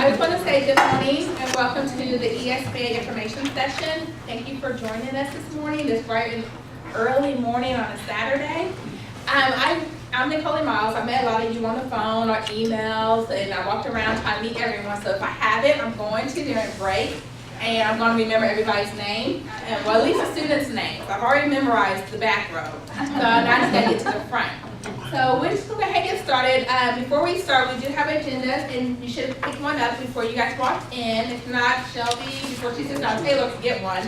I just want to say good morning and welcome to the ESBA information session. Thank you for joining us this morning, this bright and early morning on a Saturday. I'm Nicole Miles. I met a lot of you on the phone or emails, and I walked around trying to meet everyone. So if I haven't, I'm going to during break, and I'm going to remember everybody's name, well, at least the students' names. I've already memorized the back row, so now I just got to get to the front. So we're just going to go ahead and get started. Before we start, we do have agendas, and you should pick one up before you guys walk in. If not, Shelby, before she sits down, Taylor can get one.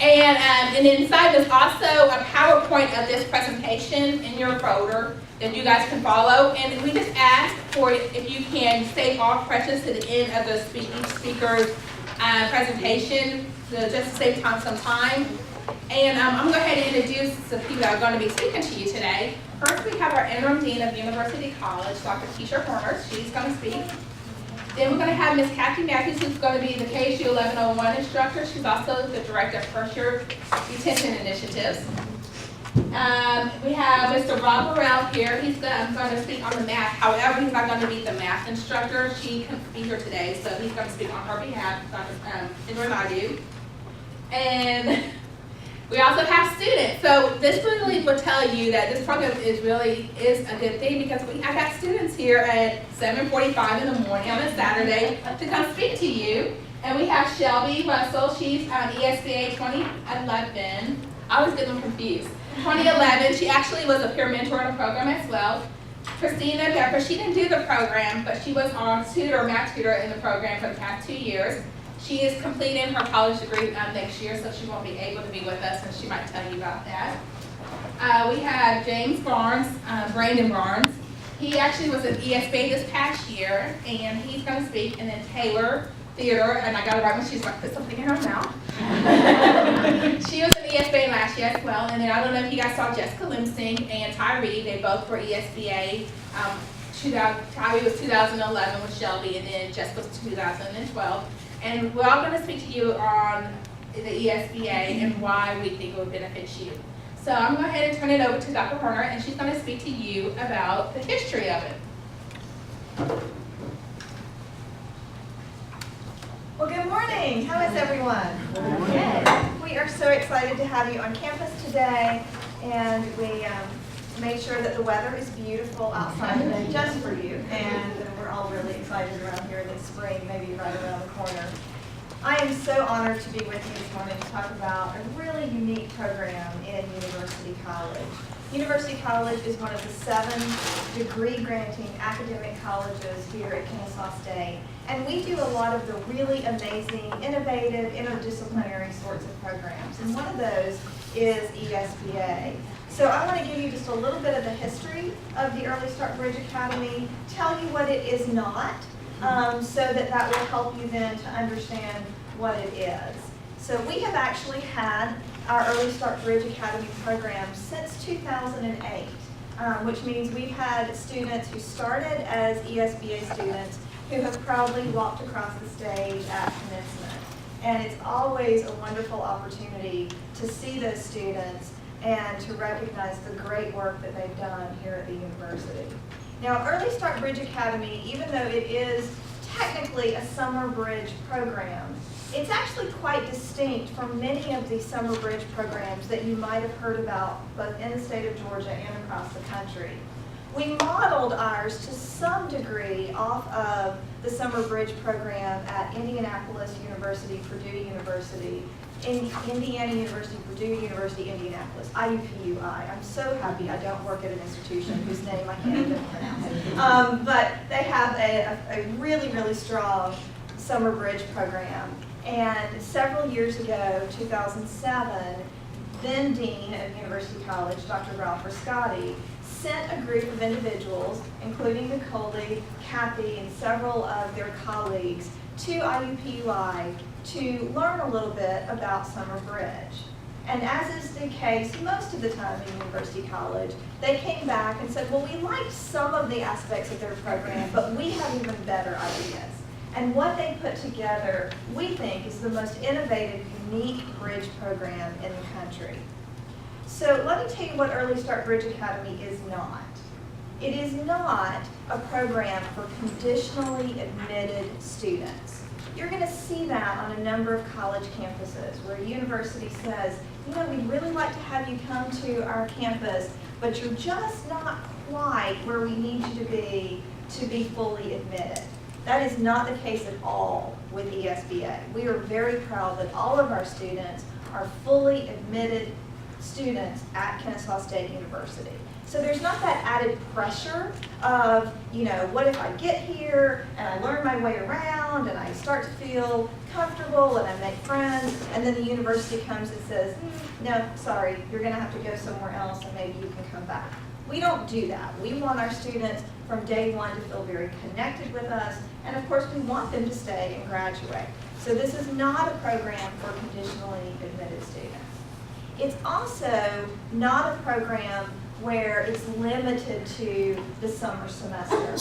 And inside there's also a PowerPoint of this presentation in your folder that you guys can follow. And we just ask for, if you can save all questions to the end of the each speaker's presentation, just to save some time. And I'm going to go ahead and introduce the people that are going to be speaking to you today. First, we have our Interim Dean of University College, Dr. Keisha Horner. She's going to speak. Then we're going to have Ms. Kathy Matthews, who's going to be the KSU 1101 instructor. She's also the Director of First-Year Retention Initiatives. We have Mr. Rob Burrell here. He's going to speak on the math. However, he's not going to be the math instructor. She couldn't be here today, so he's going to speak on her behalf, than I do. And we also have students. So this really will tell you that this program is a good thing, because I got students here at 7:45 in the morning on a Saturday to come speak to you. And we have Shelby Russell. She's on ESBA 2011. I always get them confused. 2011. She actually was a peer mentor in the program as well. Christina Becker. She didn't do the program, but she was our math tutor in the program for the past 2 years. She is completing her college degree next year, so she won't be able to be with us, and she might tell you about that. We have James Barnes, Brandon Barnes. He actually was an ESBA this past year, and he's going to speak. And then Taylor Theodore, and I got it right when she's going to put something in her mouth. She was an ESBA last year as well. And then I don't know if you guys saw Jessica Limsing and Tyree. They both were ESBA. Tyree was 2011 with Shelby, and then Jessica was 2012. And we're all going to speak to you on the ESBA and why we think it would benefit you. So I'm going to go ahead and turn it over to Dr. Horner, and she's going to speak to you about the history of it. Well, good morning. How is everyone? Good. We are so excited to have you on campus today, and we made sure that the weather is beautiful outside today just for you, and we're all really excited around here that spring maybe right around the corner. I am so honored to be with you this morning to talk about a really unique program in University College. University College is one of the 7 degree-granting academic colleges here at Kennesaw State, and we do a lot of the really amazing, innovative, interdisciplinary sorts of programs, and one of those is ESBA. So I want to give you just a little bit of the history of the Early Start Bridge Academy, tell you what it is not, so that will help you then to understand what it is. So we have actually had our Early Start Bridge Academy program since 2008, which means we've had students who started as ESBA students who have proudly walked across the stage at commencement. And it's always a wonderful opportunity to see those students and to recognize the great work that they've done here at the university. Now, Early Start Bridge Academy, even though it is technically a summer bridge program, it's actually quite distinct from many of the summer bridge programs that you might have heard about both in the state of Georgia and across the country. We modeled ours to some degree off of the summer bridge program at Indianapolis University, Purdue University, Indiana University, Purdue University, Indianapolis, IUPUI. I'm so happy I don't work at an institution whose name I can't even pronounce. But they have a really, really strong summer bridge program. And several years ago, 2007, then Dean of University College, Dr. Ralph Rascotti, sent a group of individuals, including Nicole, Kathy, and several of their colleagues, to IUPUI to learn a little bit about summer bridge. And as is the case most of the time in University College, they came back and said, well, we liked some of the aspects of their program, but we have even better ideas. And what they put together, we think, is the most innovative, unique bridge program in the country. So let me tell you what Early Start Bridge Academy is not. It is not a program for conditionally admitted students. You're going to see that on a number of college campuses where a university says, you know, we'd really like to have you come to our campus, but you're just not quite where we need you to be fully admitted. That is not the case at all with ESBA. We are very proud that all of our students are fully admitted students at Kennesaw State University. So there's not that added pressure of, you know, what if I get here and I learn my way around and I start to feel comfortable and I make friends, and then the university comes and says, no, sorry, you're going to have to go somewhere else and maybe you can come back. We don't do that. We want our students from day one to feel very connected with us, and of course we want them to stay and graduate. So this is not a program for conditionally admitted students. It's also not a program where it's limited to the summer semester.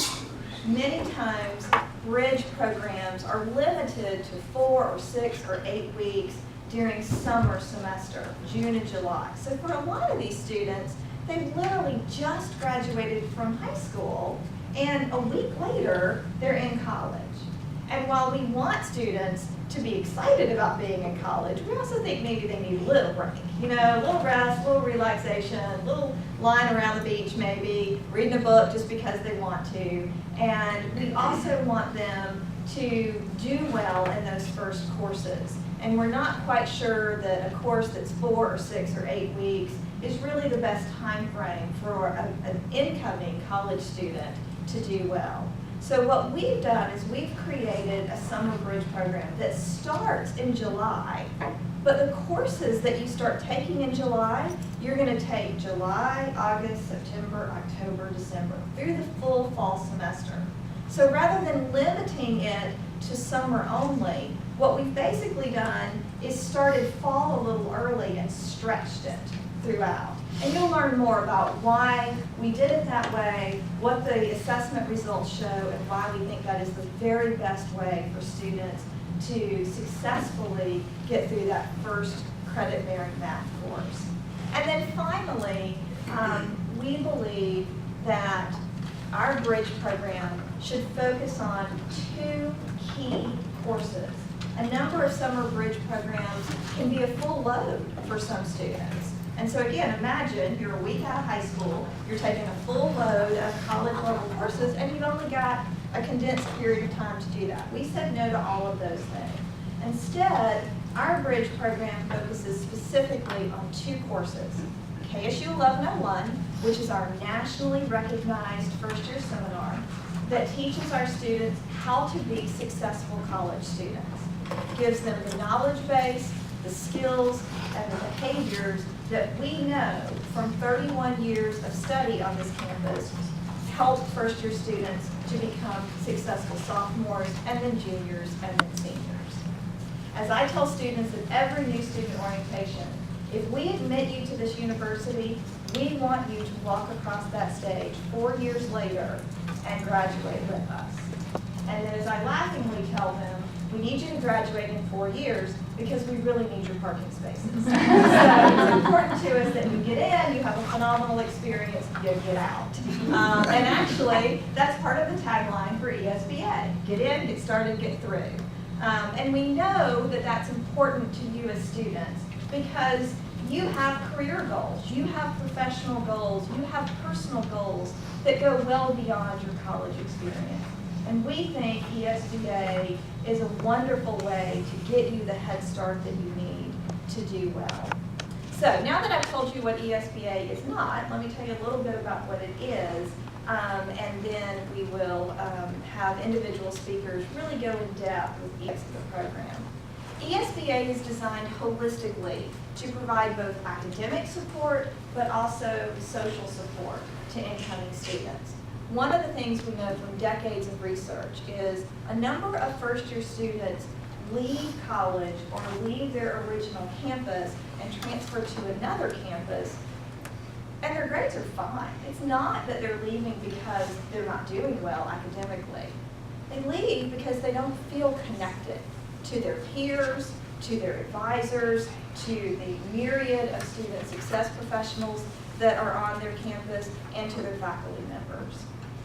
Many times, bridge programs are limited to 4 or 6 or 8 weeks during summer semester, June and July. So for a lot of these students, they've literally just graduated from high school, and a week later, they're in college. And while we want students to be excited about being in college, we also think maybe they need a little break. You know, a little rest, a little relaxation, a little lying around the beach maybe, reading a book just because they want to. And we also want them to do well in those first courses. And we're not quite sure that a course that's 4 or 6 or 8 weeks is really the best time frame for an incoming college student to do well. So what we've done is we've created a summer bridge program that starts in July, but the courses that you start taking in July, you're going to take July, August, September, October, December, through the full fall semester. So rather than limiting it to summer only, what we've basically done is started fall a little early and stretched it throughout. And you'll learn more about why we did it that way, what the assessment results show, and why we think that is the very best way for students to successfully get through that first credit-bearing math course. And then finally, we believe that our bridge program should focus on 2 key courses. A number of summer bridge programs can be a full load for some students. And so again, imagine you're a week out of high school, you're taking a full load of college level courses, and you've only got a condensed period of time to do that. We said no to all of those things. Instead, our bridge program focuses specifically on 2 courses. KSU 1101, which is our nationally recognized first-year seminar that teaches our students how to be successful college students. It gives them the knowledge base, the skills, and the behaviors that we know from 31 years of study on this campus help first-year students to become successful sophomores, and then juniors, and then seniors. As I tell students at every new student orientation, if we admit you to this university, we want you to walk across that stage 4 years later and graduate with us. And then as I laughingly tell them, we need you to graduate in 4 years because we really need your parking spaces. So it's important to us that you get in, you have a phenomenal experience, you get out. And actually, that's part of the tagline for ESBA. Get in, get started, get through. And we know that that's important to you as students because you have career goals, you have professional goals, you have personal goals that go well beyond your college experience. And we think ESBA is a wonderful way to get you the head start that you need to do well. So now that I've told you what ESBA is not, let me tell you a little bit about what it is, and then we will have individual speakers really go in depth with each of the program. ESBA is designed holistically to provide both academic support but also social support to incoming students. One of the things we know from decades of research is a number of first-year students leave college or leave their original campus and transfer to another campus, and their grades are fine. It's not that they're leaving because they're not doing well academically. They leave because they don't feel connected to their peers, to their advisors, to the myriad of student success professionals that are on their campus and to their faculty members.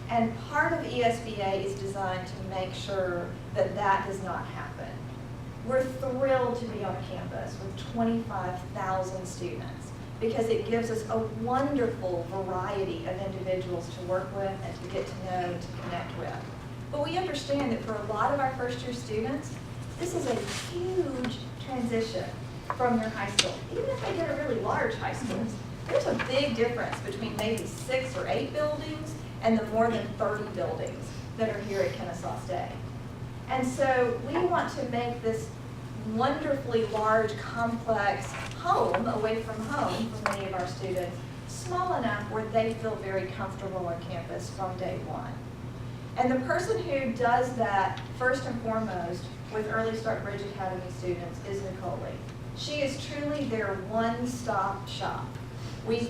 And part of ESBA is designed to make sure that that does not happen. We're thrilled to be on a campus with 25,000 students because it gives us a wonderful variety of individuals to work with and to get to know and to connect with. But we understand that for a lot of our first-year students, this is a huge transition from their high school. Even if they go to really large high schools, there's a big difference between maybe 6 or 8 buildings and the more than 30 buildings that are here at Kennesaw State. And so we want to make this wonderfully large, complex home, away from home for many of our students, small enough where they feel very comfortable on campus from day one. And the person who does that first and foremost with Early Start Bridge Academy students is Nicole. She is truly their one-stop shop. We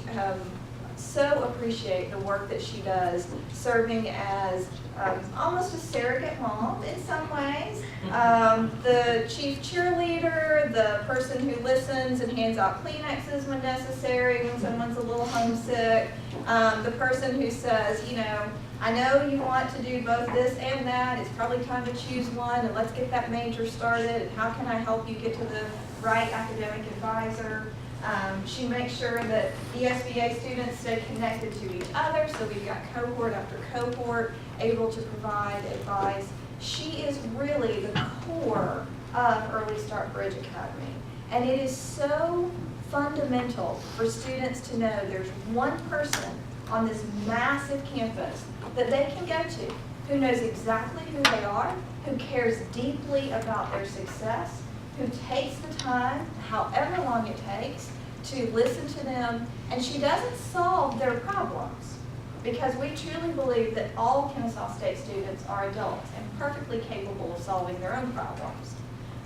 so appreciate the work that she does, serving as almost a surrogate mom in some ways, the chief cheerleader, the person who listens and hands out Kleenexes when necessary when someone's a little homesick, the person who says, you know, I know you want to do both this and that, it's probably time to choose one, and let's get that major started, and how can I help you get to the right academic advisor. She makes sure that ESBA students stay connected to each other, so we've got cohort after cohort able to provide advice. She is really the core of Early Start Bridge Academy, and it is so fundamental for students to know there's one person on this massive campus that they can go to who knows exactly who they are, who cares deeply about their success, who takes the time, however long it takes, to listen to them, and she doesn't solve their problems, because we truly believe that all Kennesaw State students are adults and perfectly capable of solving their own problems.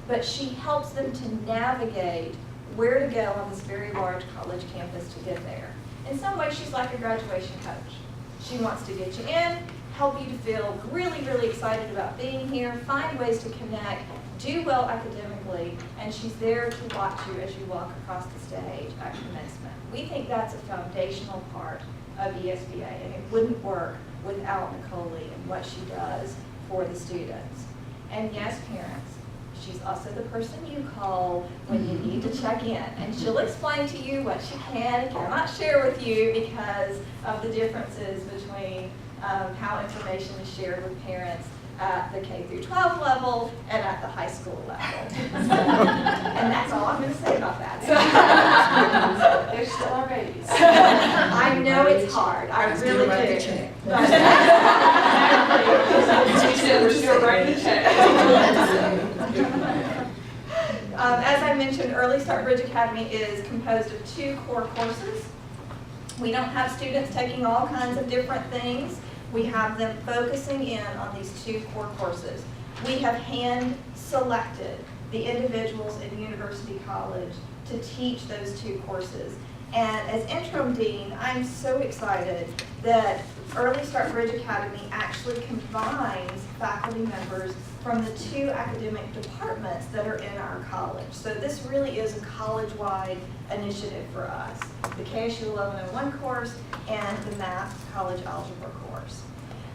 But she helps them to navigate where to go on this very large college campus to get there. In some ways, she's like a graduation coach. She wants to get you in, help you to feel really, really excited about being here, find ways to connect, do well academically, and she's there to watch you as you walk across the stage at commencement. We think that's a foundational part of ESBA, and it wouldn't work without Nicole and what she does for the students. And yes, parents, she's also the person you call when you need to check in, and she'll explain to you what she can and cannot share with you because of the differences between how information is shared with parents at the K through 12 level and at the high school level. And that's all I'm going to say about that. They're still our babies. I know it's hard. I really do. We're still writing the check. As I mentioned, Early Start Bridge Academy is composed of 2 core courses. We don't have students taking all kinds of different things. We have them focusing in on these 2 core courses. We have hand-selected the individuals in University College to teach those 2 courses. And as interim dean, I'm so excited that Early Start Bridge Academy actually combines faculty members from the 2 academic departments that are in our college. So this really is a college-wide initiative for us. The KSU 1101 course and the Math College Algebra course.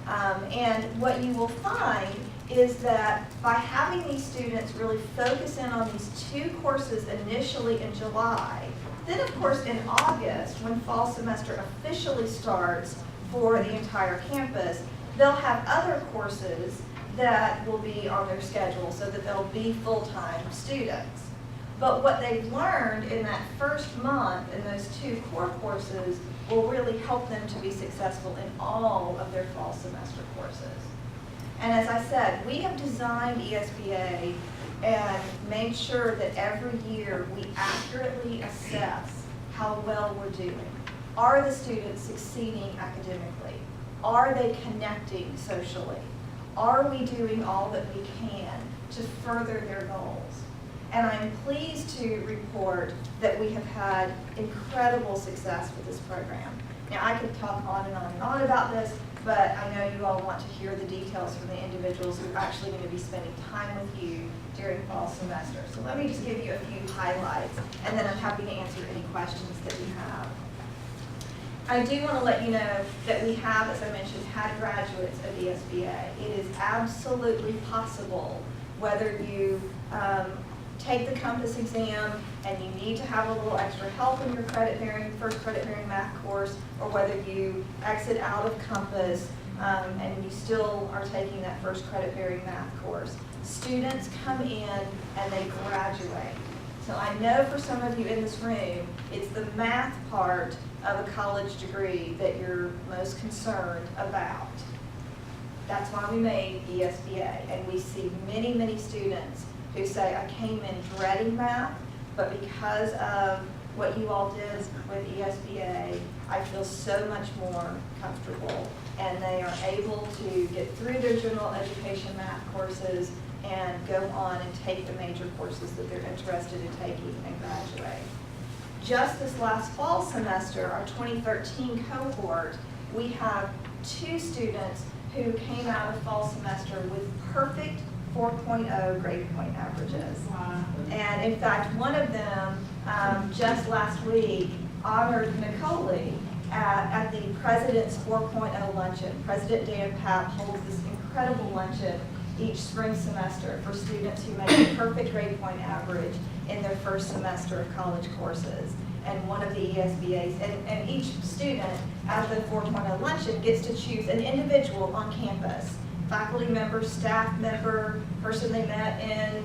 And what you will find is that by having these students really focus in on these 2 courses initially in July, then of course in August, when fall semester officially starts for the entire campus, they'll have other courses that will be on their schedule so that they'll be full-time students. But what they've learned in that first month in those 2 core courses will really help them to be successful in all of their fall semester courses. And as I said, we have designed ESBA and made sure that every year we accurately assess how well we're doing. Are the students succeeding academically? Are they connecting socially? Are we doing all that we can to further their goals? And I'm pleased to report that we have had incredible success with this program. Now, I could talk on and on and on about this, but I know you all want to hear the details from the individuals who are actually going to be spending time with you during fall semester. So let me just give you a few highlights, and then I'm happy to answer any questions that you have. I do want to let you know that we have, as I mentioned, had graduates of ESBA. It is absolutely possible, whether you take the Compass exam and you need to have a little extra help in your first credit-bearing math course, or whether you exit out of Compass and you still are taking that first credit-bearing math course. Students come in and they graduate. So I know for some of you in this room, it's the math part of a college degree that you're most concerned about. That's why we made ESBA, and we see many, many students who say, I came in dreading math, but because of what you all did with ESBA, I feel so much more comfortable, and they are able to get through their general education math courses and go on and take the major courses that they're interested in taking and graduate. Just this last fall semester, our 2013 cohort, we have 2 students who came out of fall semester with perfect 4.0 grade point averages. Wow. And in fact, one of them just last week honored Nicole at the President's 4.0 luncheon. President Dan Papp holds this incredible luncheon each spring semester for students who make a perfect grade point average in their first semester of college courses. And one of the ESBA's, and each student at the 4.0 luncheon gets to choose an individual on campus, faculty member, staff member, person they met in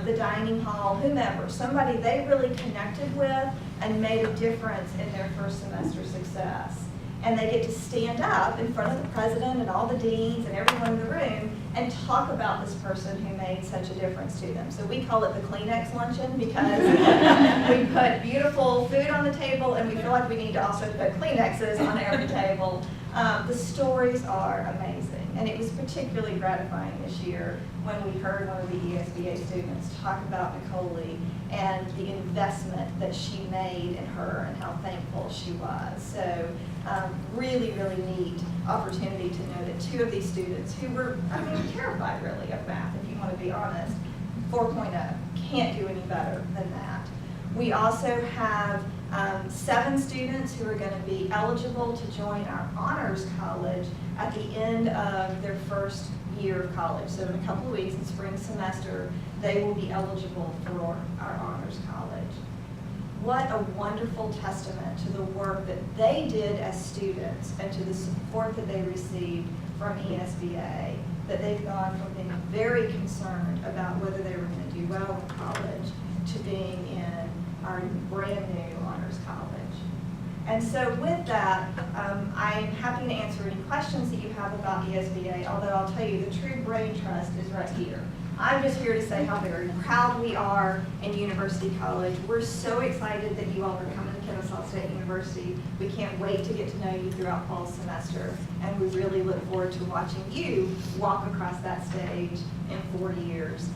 the dining hall, whomever, somebody they really connected with and made a difference in their first semester success. And they get to stand up in front of the president and all the deans and everyone in the room and talk about this person who made such a difference to them. So we call it the Kleenex luncheon because we put beautiful food on the table and we feel like we need to also put Kleenexes on every table. The stories are amazing, and it was particularly gratifying this year when we heard one of the ESBA students talk about Nicole and the investment that she made in her and how thankful she was. So really, really neat opportunity to know that 2 of these students who were, terrified really of math, if you want to be honest, 4.0, can't do any better than that. We also have 7 students who are going to be eligible to join our honors college at the end of their first year of college. So in a couple of weeks, in spring semester, they will be eligible for our honors college. What a wonderful testament to the work that they did as students and to the support that they received from ESBA, that they've gone from being very concerned about whether they were going to do well in college to being in our brand new honors college. And so with that, I'm happy to answer any questions that you have about ESBA, although I'll tell you the true brain trust is right here. I'm just here to say how very proud we are in University College. We're so excited that you all are coming to Kennesaw State University. We can't wait to get to know you throughout fall semester, and we really look forward to watching you walk across that stage in 4 years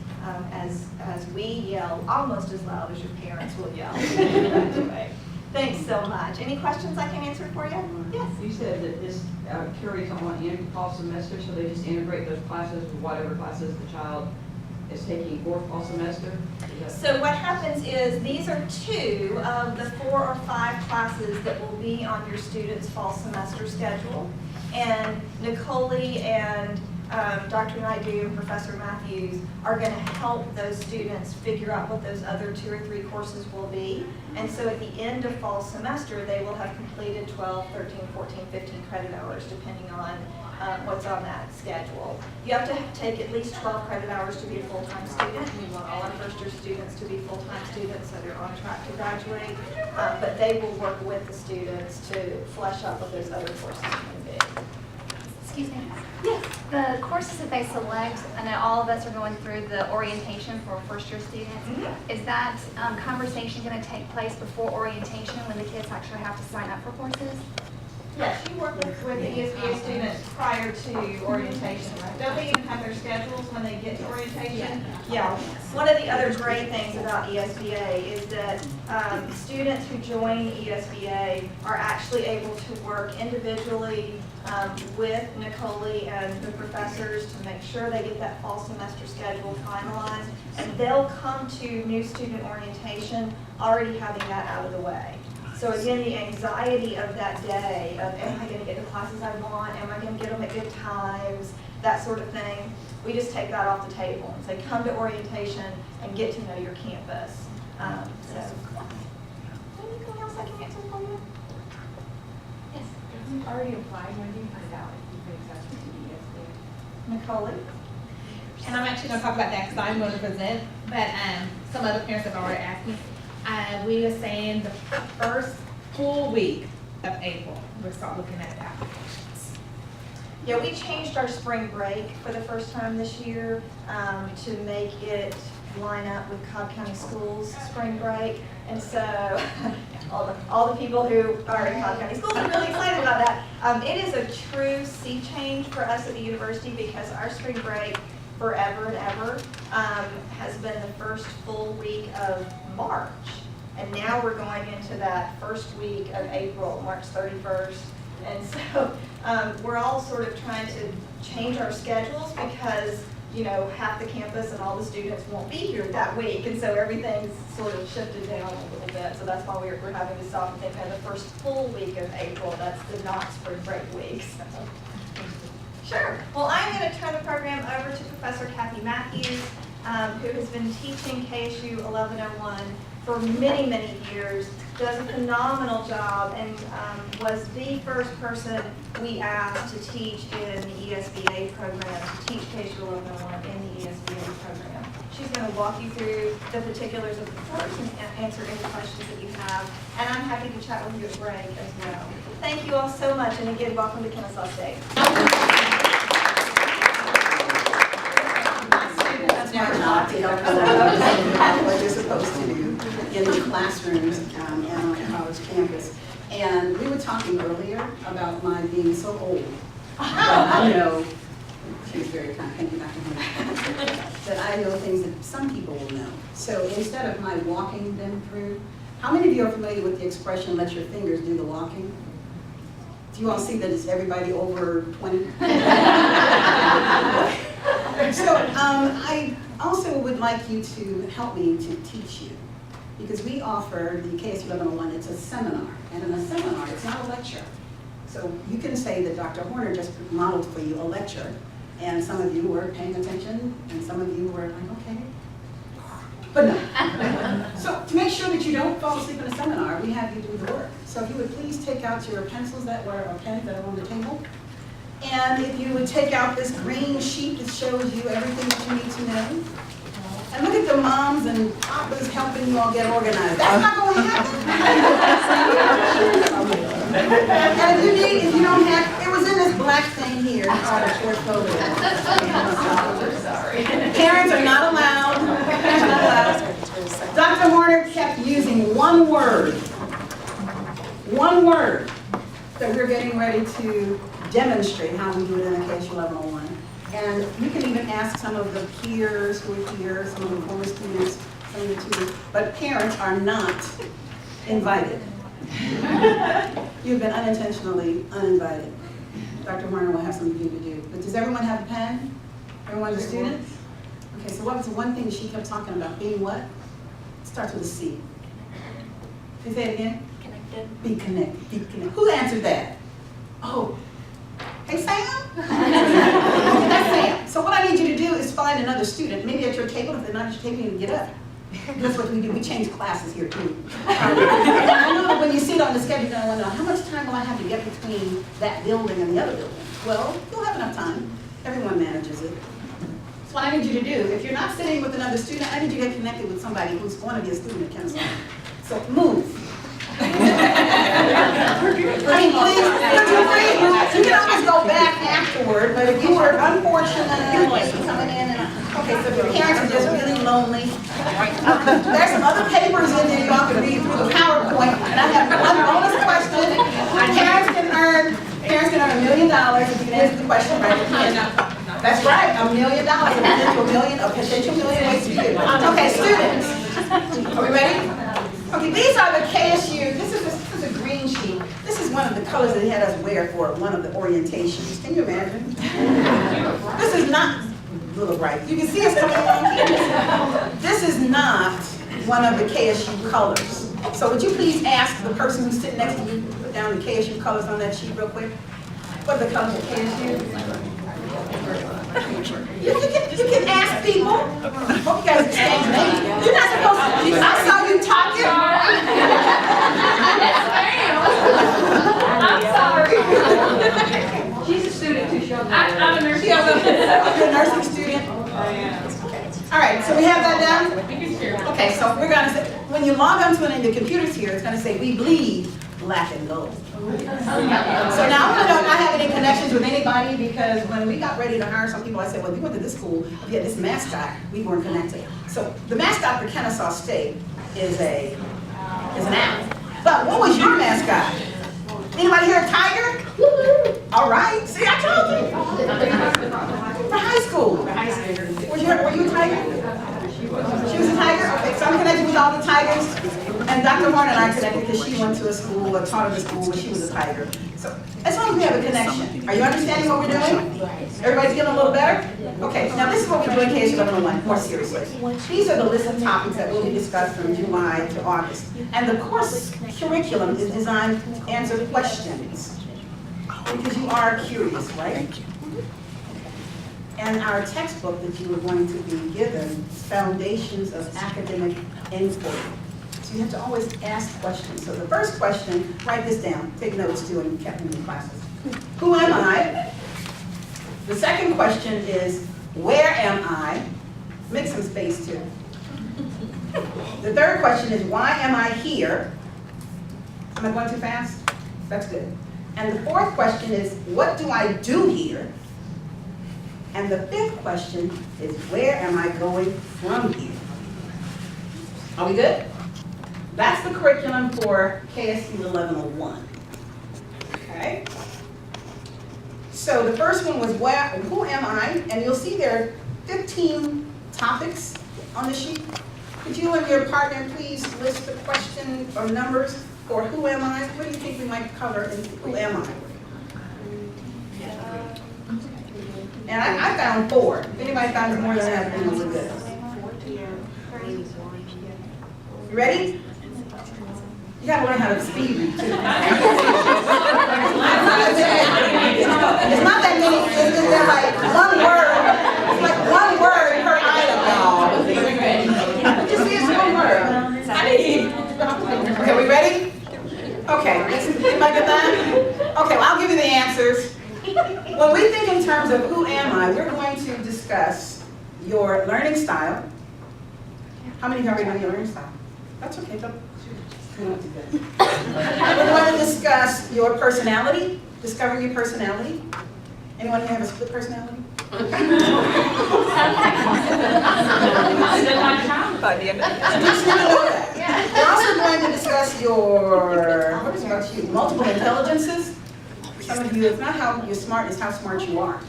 as we yell almost as loud as your parents will yell when you graduate. Thanks so much. Any questions I can answer for you? Yes. You said that this carries on in fall semester, so they just integrate those classes with whatever classes the child is taking for fall semester? So what happens is these are 2 of the 4 or 5 classes that will be on your student's fall semester schedule. And Nicole and Dr. Naidu and Professor Matthews are going to help those students figure out what those other 2 or 3 courses will be. And so at the end of fall semester, they will have completed 12, 13, 14, 15 credit hours, depending on what's on that schedule. You have to take at least 12 credit hours to be a full-time student. We want all our first-year students to be full-time students, so they're on track to graduate. But they will work with the students to flesh out what those other courses can be. Excuse me. Yes. The courses that they select, I know all of us are going through the orientation for first-year students. Mhm. Is that conversation going to take place before orientation when the kids actually have to sign up for courses? Yes, you work with the ESBA students prior to orientation, right? Don't they even have their schedules when they get to orientation? Yeah. One of the other great things about ESBA is that students who join ESBA are actually able to work individually with Nicole and the professors to make sure they get that fall semester schedule finalized. And they'll come to new student orientation already having that out of the way. So again, the anxiety of that day of, am I gonna get the classes I want? Am I gonna get them at good times? That sort of thing. We just take that off the table and say, come to orientation and get to know your campus. Anything else I can answer for you? Yes. If you already applied, when do you find out if you've been accepted to ESBA? Nicole? And I'm actually gonna talk about that because I'm going to present, but some other parents have already asked me. We are saying the first full week of April, we'll start looking at the applications. Yeah, we changed our spring break for the first time this year to make it line up with Cobb County Schools' spring break. And so all the people who are in Cobb County Schools are really excited about that. It is a true sea change for us at the university because our spring break forever and ever has been the first full week of March. And now we're going into that first week of April, March 31st. And so we're all sort of trying to change our schedules because, you know, half the campus and all the students won't be here that week. And so everything's sort of shifted down a little bit. So that's why we're having to stop and think of the first full week of April. That's the not spring break week. So. Sure. Well, I'm going to turn the program over to Professor Kathy Matthews, who has been teaching KSU 1101 for many, many years, does a phenomenal job, and was the first person we asked to teach in the ESBA program, to teach KSU 1101 in the ESBA program. She's going to walk you through the particulars of the course and answer any questions that you have, and I'm happy to chat with you at break as well. Thank you all so much, and again, welcome to Kennesaw State. That's my job to help them what they're supposed to do in the classrooms and on the college campus. And we were talking earlier about my being so old. But I know, she's very kind, thank you, Dr. Hunter, that I know things that some people will know. So instead of my walking them through, how many of you are familiar with the expression, let your fingers do the walking? Do you all see that it's everybody over 20? So I also would like you to help me to teach you, because we offer the KSU 1101, it's a seminar, and in a seminar, it's not a lecture. So you can say that Dr. Horner just modeled for you a lecture, and some of you were paying attention, and some of you were like, okay. But no. So to make sure that you don't fall asleep in a seminar, we have you do the work. So if you would please take out your pencils that were, or pens that are on the table. And if you would take out this green sheet that shows you everything that you need to know. And look at the moms and papas helping you all get organized. That's not going to happen. And if you don't have, it was in this black thing here. It's called a portfolio. Sorry. Parents are not allowed. Parents are not allowed. Dr. Horner kept using one word that we're getting ready to demonstrate how we do it in the KSU 1101. And you can even ask some of the peers who are here, some of the former students, some of the tutors, but parents are not invited. You've been unintentionally uninvited. Dr. Horner will have something for you to do. But does everyone have a pen? Everyone's a student? Okay, so what was the one thing she kept talking about? Being what? It starts with a C. Can you say it again? Connected. Be connected. Be connected. Who answered that? Oh. Hey, Sam? That's Sam. So what I need you to do is find another student, maybe at your table. If they're not at your table, you can get up. That's what we do. We change classes here, too. And I know that when you see it on the schedule, you're going to wonder, how much time will I have to get between that building and the other building? Well, you'll have enough time. Everyone manages it. So what I need you to do, if you're not sitting with another student, I need you to get connected with somebody who's going to be a student at Kennesaw. So move. I mean, please, you can always go back afterward, but if you were unfortunately coming in and, okay, so if your parents are just really lonely, there's some other papers in there you all can read through the PowerPoint, and I have one bonus question. Parents can earn $1 million if you can answer the question right. That's right, $1 million, a potential million ways to do it. Okay, students, are we ready? Okay, these are the KSU, this is a green sheet. This is one of the colors that he had us wear for one of the orientations. Can you imagine? This is not, a little bright. You can see us coming along here. This is not one of the KSU colors. So would you please ask the person who's sitting next to you, put down the KSU colors on that sheet real quick? What are the colors of KSU? You can ask people. Hope you guys exchange names. You're not supposed to. I saw you talking. I'm sorry. She's a student too, she'll know. I'm a nurse. You're a nursing student? All right, so we have that down? Okay, so we're gonna say, when you log onto one of the computers here, it's gonna say, we bleed black and gold. So now I don't have any connections with anybody because when we got ready to hire some people, I said, well, if you went to this school, if you had this mascot, we weren't connected. So the mascot for Kennesaw State is an owl. But what was your mascot? Anybody here a tiger? All right, see, I told you. For high school. Were you a tiger? She was a tiger? Okay, so I'm connected with all the tigers. And Dr. Martin and I are connected because she went to a school, or taught at a school where she was a tiger. So as long as we have a connection. Are you understanding what we're doing? Everybody's getting a little better? Okay, now this is what we do in KSU 1101, more seriously. These are the list of topics that will be discussed from July to August. And the course curriculum is designed to answer questions. Because you are curious, right? And our textbook that you are going to be given is Foundations of Academic Inquiry. So you have to always ask questions. So the first question, write this down, take notes too, and kept in your classes. Who am I? The second question is, where am I? Make some space too. The third question is, why am I here? Am I going too fast? That's good. And the fourth question is, what do I do here? And the fifth question is, where am I going from here? Are we good? That's the curriculum for KSU 1101. Okay? So the first one was, who am I? And you'll see there are 15 topics on the sheet. Could you and your partner please list the question or numbers for who am I? What do you think we might cover in who am I? And I found 4. If anybody found more than that, then we're good. You ready? You gotta learn how to speed read too. It's not that many, it's just that like one word. It's like one word per item, y'all. Just see, it's one word. Okay, we ready? Okay, anybody get that? Okay, well, I'll give you the answers. When we think in terms of who am I, we're going to discuss your learning style. How many of you already know your learning style? That's okay, don't. We're going to discuss your personality, discovering your personality. Anyone here have a split personality? By the end of We're also going to discuss your, what is about you, multiple intelligences. Some of you, it's not how you're smart, it's how smart you are.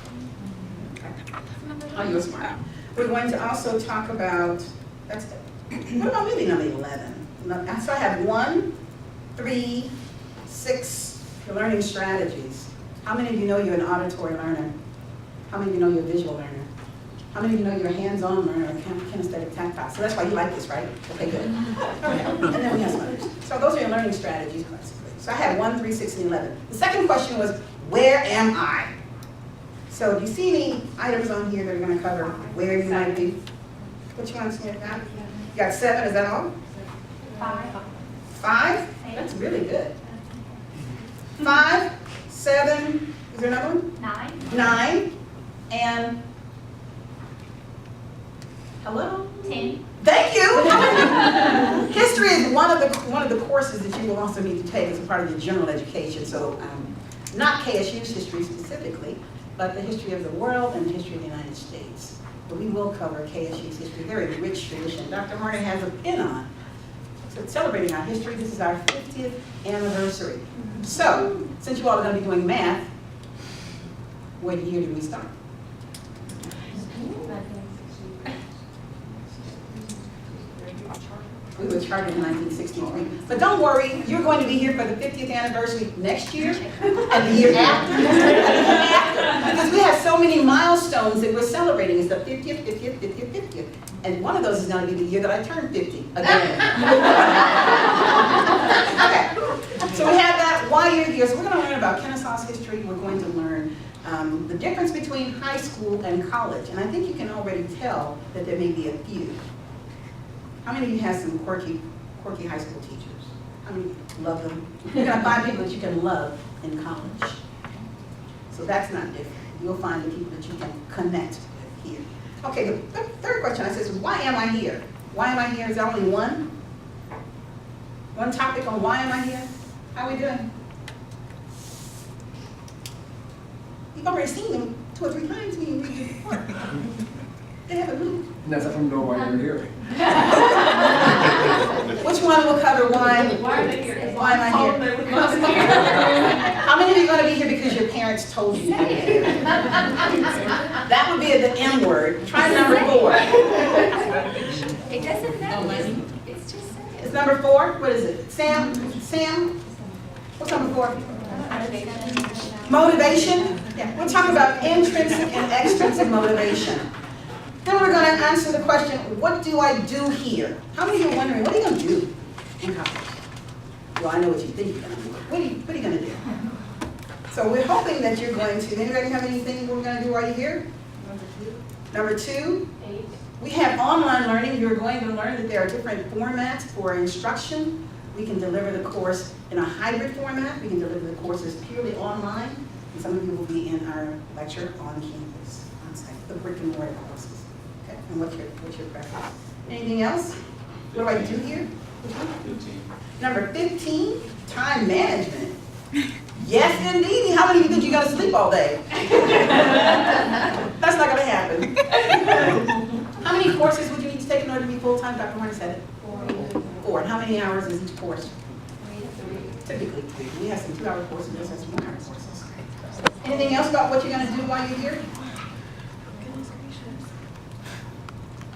How you're smart. We're going to also talk about, what about maybe number 11? So I have 1, 3, 6, your learning strategies. How many of you know you're an auditory learner? How many of you know you're a visual learner? How many of you know you're a hands-on learner, or kinesthetic tactile? So that's why you like this, right? Okay, good. Okay. And then we have some others. So those are your learning strategies, basically. So I had 1, 3, 6, and 11. The second question was, where am I? So do you see any items on here that are going to cover where you might be? Which ones you got? You got 7, is that all? 5. 5? That's really good. 5, 7, is there another one? 9. 9, and hello? 10. Thank you. History is one of the courses that you will also need to take as a part of your general education. So not KSU's history specifically, but the history of the world and the history of the United States. But we will cover KSU's history, very rich tradition. Dr. Martin has a pin on. So celebrating our history, this is our 50th anniversary. So, since you all are going to be doing math, what year did we start? We were chartered in 1963. But don't worry, you're going to be here for the 50th anniversary next year and the year after. Because we have so many milestones that we're celebrating. It's the 50th, 50th, 50th, 50th. And one of those is going to be the year that I turn 50 again. Okay, so we have that while you're here. So we're going to learn about Kennesaw's history. We're going to learn the difference between high school and college. And I think you can already tell that there may be a few. How many of you have some quirky high school teachers? How many love them? You're going to find people that you can love in college. So that's not different. You'll find the people that you can connect with here. Okay, the third question I said is, why am I here? Why am I here? Is there only one? One topic on why am I here? How are we doing? You've already seen them 2 or 3 times when you read the report. They haven't moved. That's from no why you're here. Which one will cover why? Why are they here? Why am I here? How many of you are going to be here because your parents told you to be here? That would be the M word. Try number 4. It doesn't matter. It's just saying. It's number 4? What is it? Sam? What's number 4? Motivation? Yeah, we'll talk about intrinsic and extrinsic motivation. Then we're going to answer the question, what do I do here? How many of you are wondering, what are you going to do in college? Well, I know what you think you're going to do. What are you going to do? So we're hoping that you're going to, anybody have anything we're going to do while you're here? Number 2, we have online learning. You're going to learn that there are different formats for instruction. We can deliver the course in a hybrid format. We can deliver the courses purely online. And some of you will be in our lecture on campus, on site, the brick and mortar courses. Okay, and what's your preference? Anything else? What do I do here? Number 15, time management. Yes, indeed. How many of you think you got to sleep all day? That's not going to happen. How many courses would you need to take in order to be full-time? Dr. Warner said it. 4. And how many hours is each course? 3. Typically 3. We have some 2-hour courses, we also have some 1-hour courses. Anything else about what you're going to do while you're here?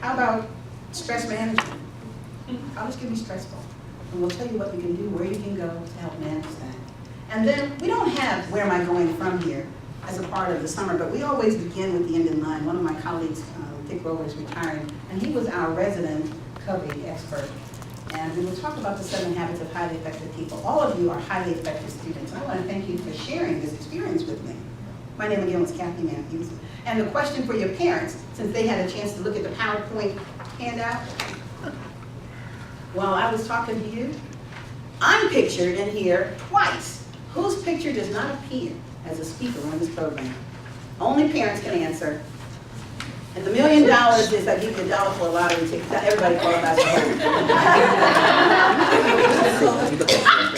How about stress management? College can be stressful. And we'll tell you what you can do, where you can go to help manage that. And then we don't have where am I going from here as a part of the summer, but we always begin with the end in mind. One of my colleagues, Dick Rover, is retiring, and he was our resident Covey expert. And we will talk about the 7 habits of highly effective people. All of you are highly effective students. I want to thank you for sharing this experience with me. My name again was Kathy Matthews. And the question for your parents, since they had a chance to look at the PowerPoint handout, while I was talking to you, I'm pictured in here twice. Whose picture does not appear as a speaker on this program? Only parents can answer. And the $1 million is I give you $1 for a lottery ticket. Not everybody qualifies for it.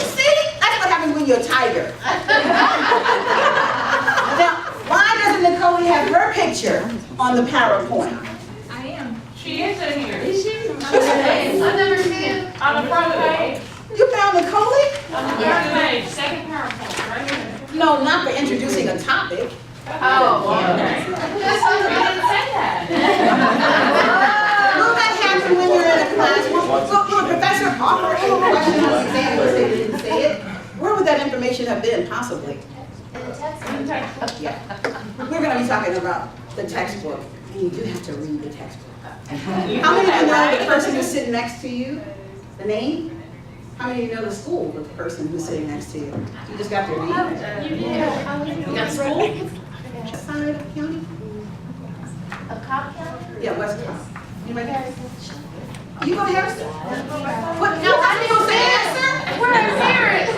See? That's what happens when you're a tiger. Now, why doesn't Nicole have her picture on the PowerPoint? I am. She is in here. Is she? I've never seen it. On the front page. You found Nicole? On the front page, second PowerPoint, right here. No, not for introducing a topic. Oh, okay. You didn't say that. Will that happen when you're in a class? Will a professor offer a question on the exam and say they didn't say it? Where would that information have been, possibly? In the textbook. Yeah. We're going to be talking about the textbook, and you do have to read the textbook. How many of you know the person who's sitting next to you? The name? How many of you know the school of the person who's sitting next to you? You just got their name? You did. You got school? Side of the county? Of Cobb County? Yeah, West Cobb. Anybody else? You go to Harrison? What, no, I didn't say answer? We're in Paris.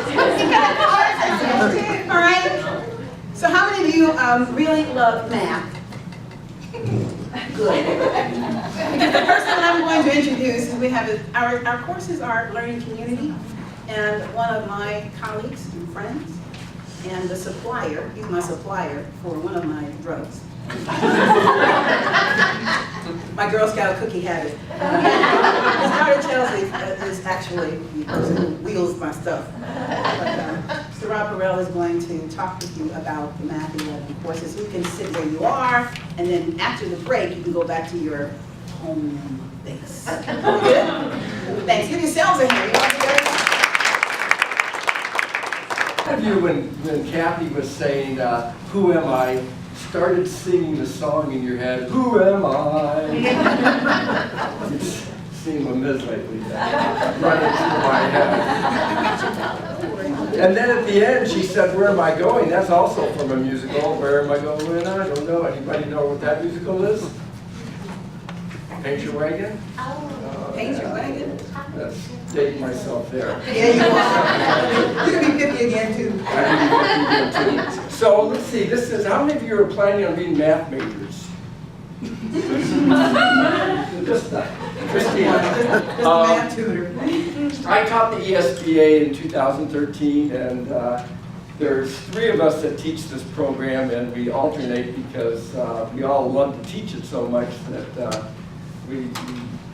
All right. So how many of you really love math? Good. Because the person I'm going to introduce, we have our courses are learning community, and one of my colleagues and friends, and the supplier, he's my supplier for one of my drugs. My Girl Scout cookie habit. His daughter Chelsea is actually the person who wheels my stuff. But, Mr. Rob Perrell is going to talk with you about the Math 11 courses. You can sit where you are, and then after the break, you can go back to your home base. Good? Thanks. Give yourselves a hand. You all together? Of you, when Kathy was saying, "Who am I?" started singing the song in your head, "Who am I?" It's seen Les Mis lately, running through my head. And then at the end, she said, "Where am I going?" That's also from a musical. Where am I going? I don't know. Anybody know what that musical is? Paint Your Wagon? Paint Your Wagon? That's dating myself there. Yeah, you are. You're gonna be 50 again, too. I can be 50 too. So let's see, this is, how many of you are planning on being math majors? Just Christina. Just a math tutor. I taught the ESBA in 2013, and there's 3 of us that teach this program, and we alternate because we all love to teach it so much that we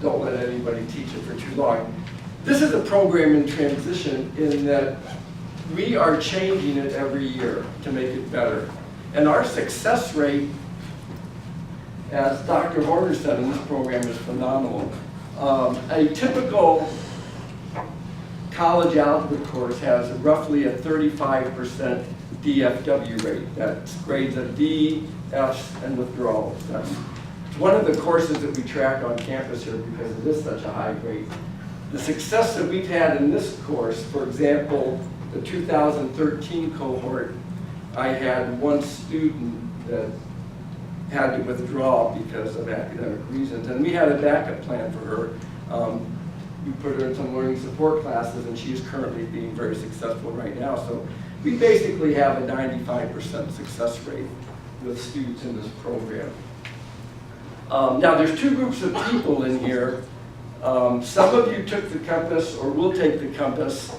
don't let anybody teach it for too long. This is a program in transition in that we are changing it every year to make it better. And our success rate, as Dr. Horner said in this program, is phenomenal. A typical college algebra course has roughly a 35% DFW rate. That's grades of D, Fs, and withdrawals. That's one of the courses that we track on campus here because it is such a high grade. The success that we've had in this course, for example, the 2013 cohort, I had one student that had to withdraw because of academic reasons, and we had a backup plan for her. We put her in some learning support classes, and she is currently being very successful right now. So we basically have a 95% success rate with students in this program. Now, there's 2 groups of people in here. Some of you took the compass or will take the compass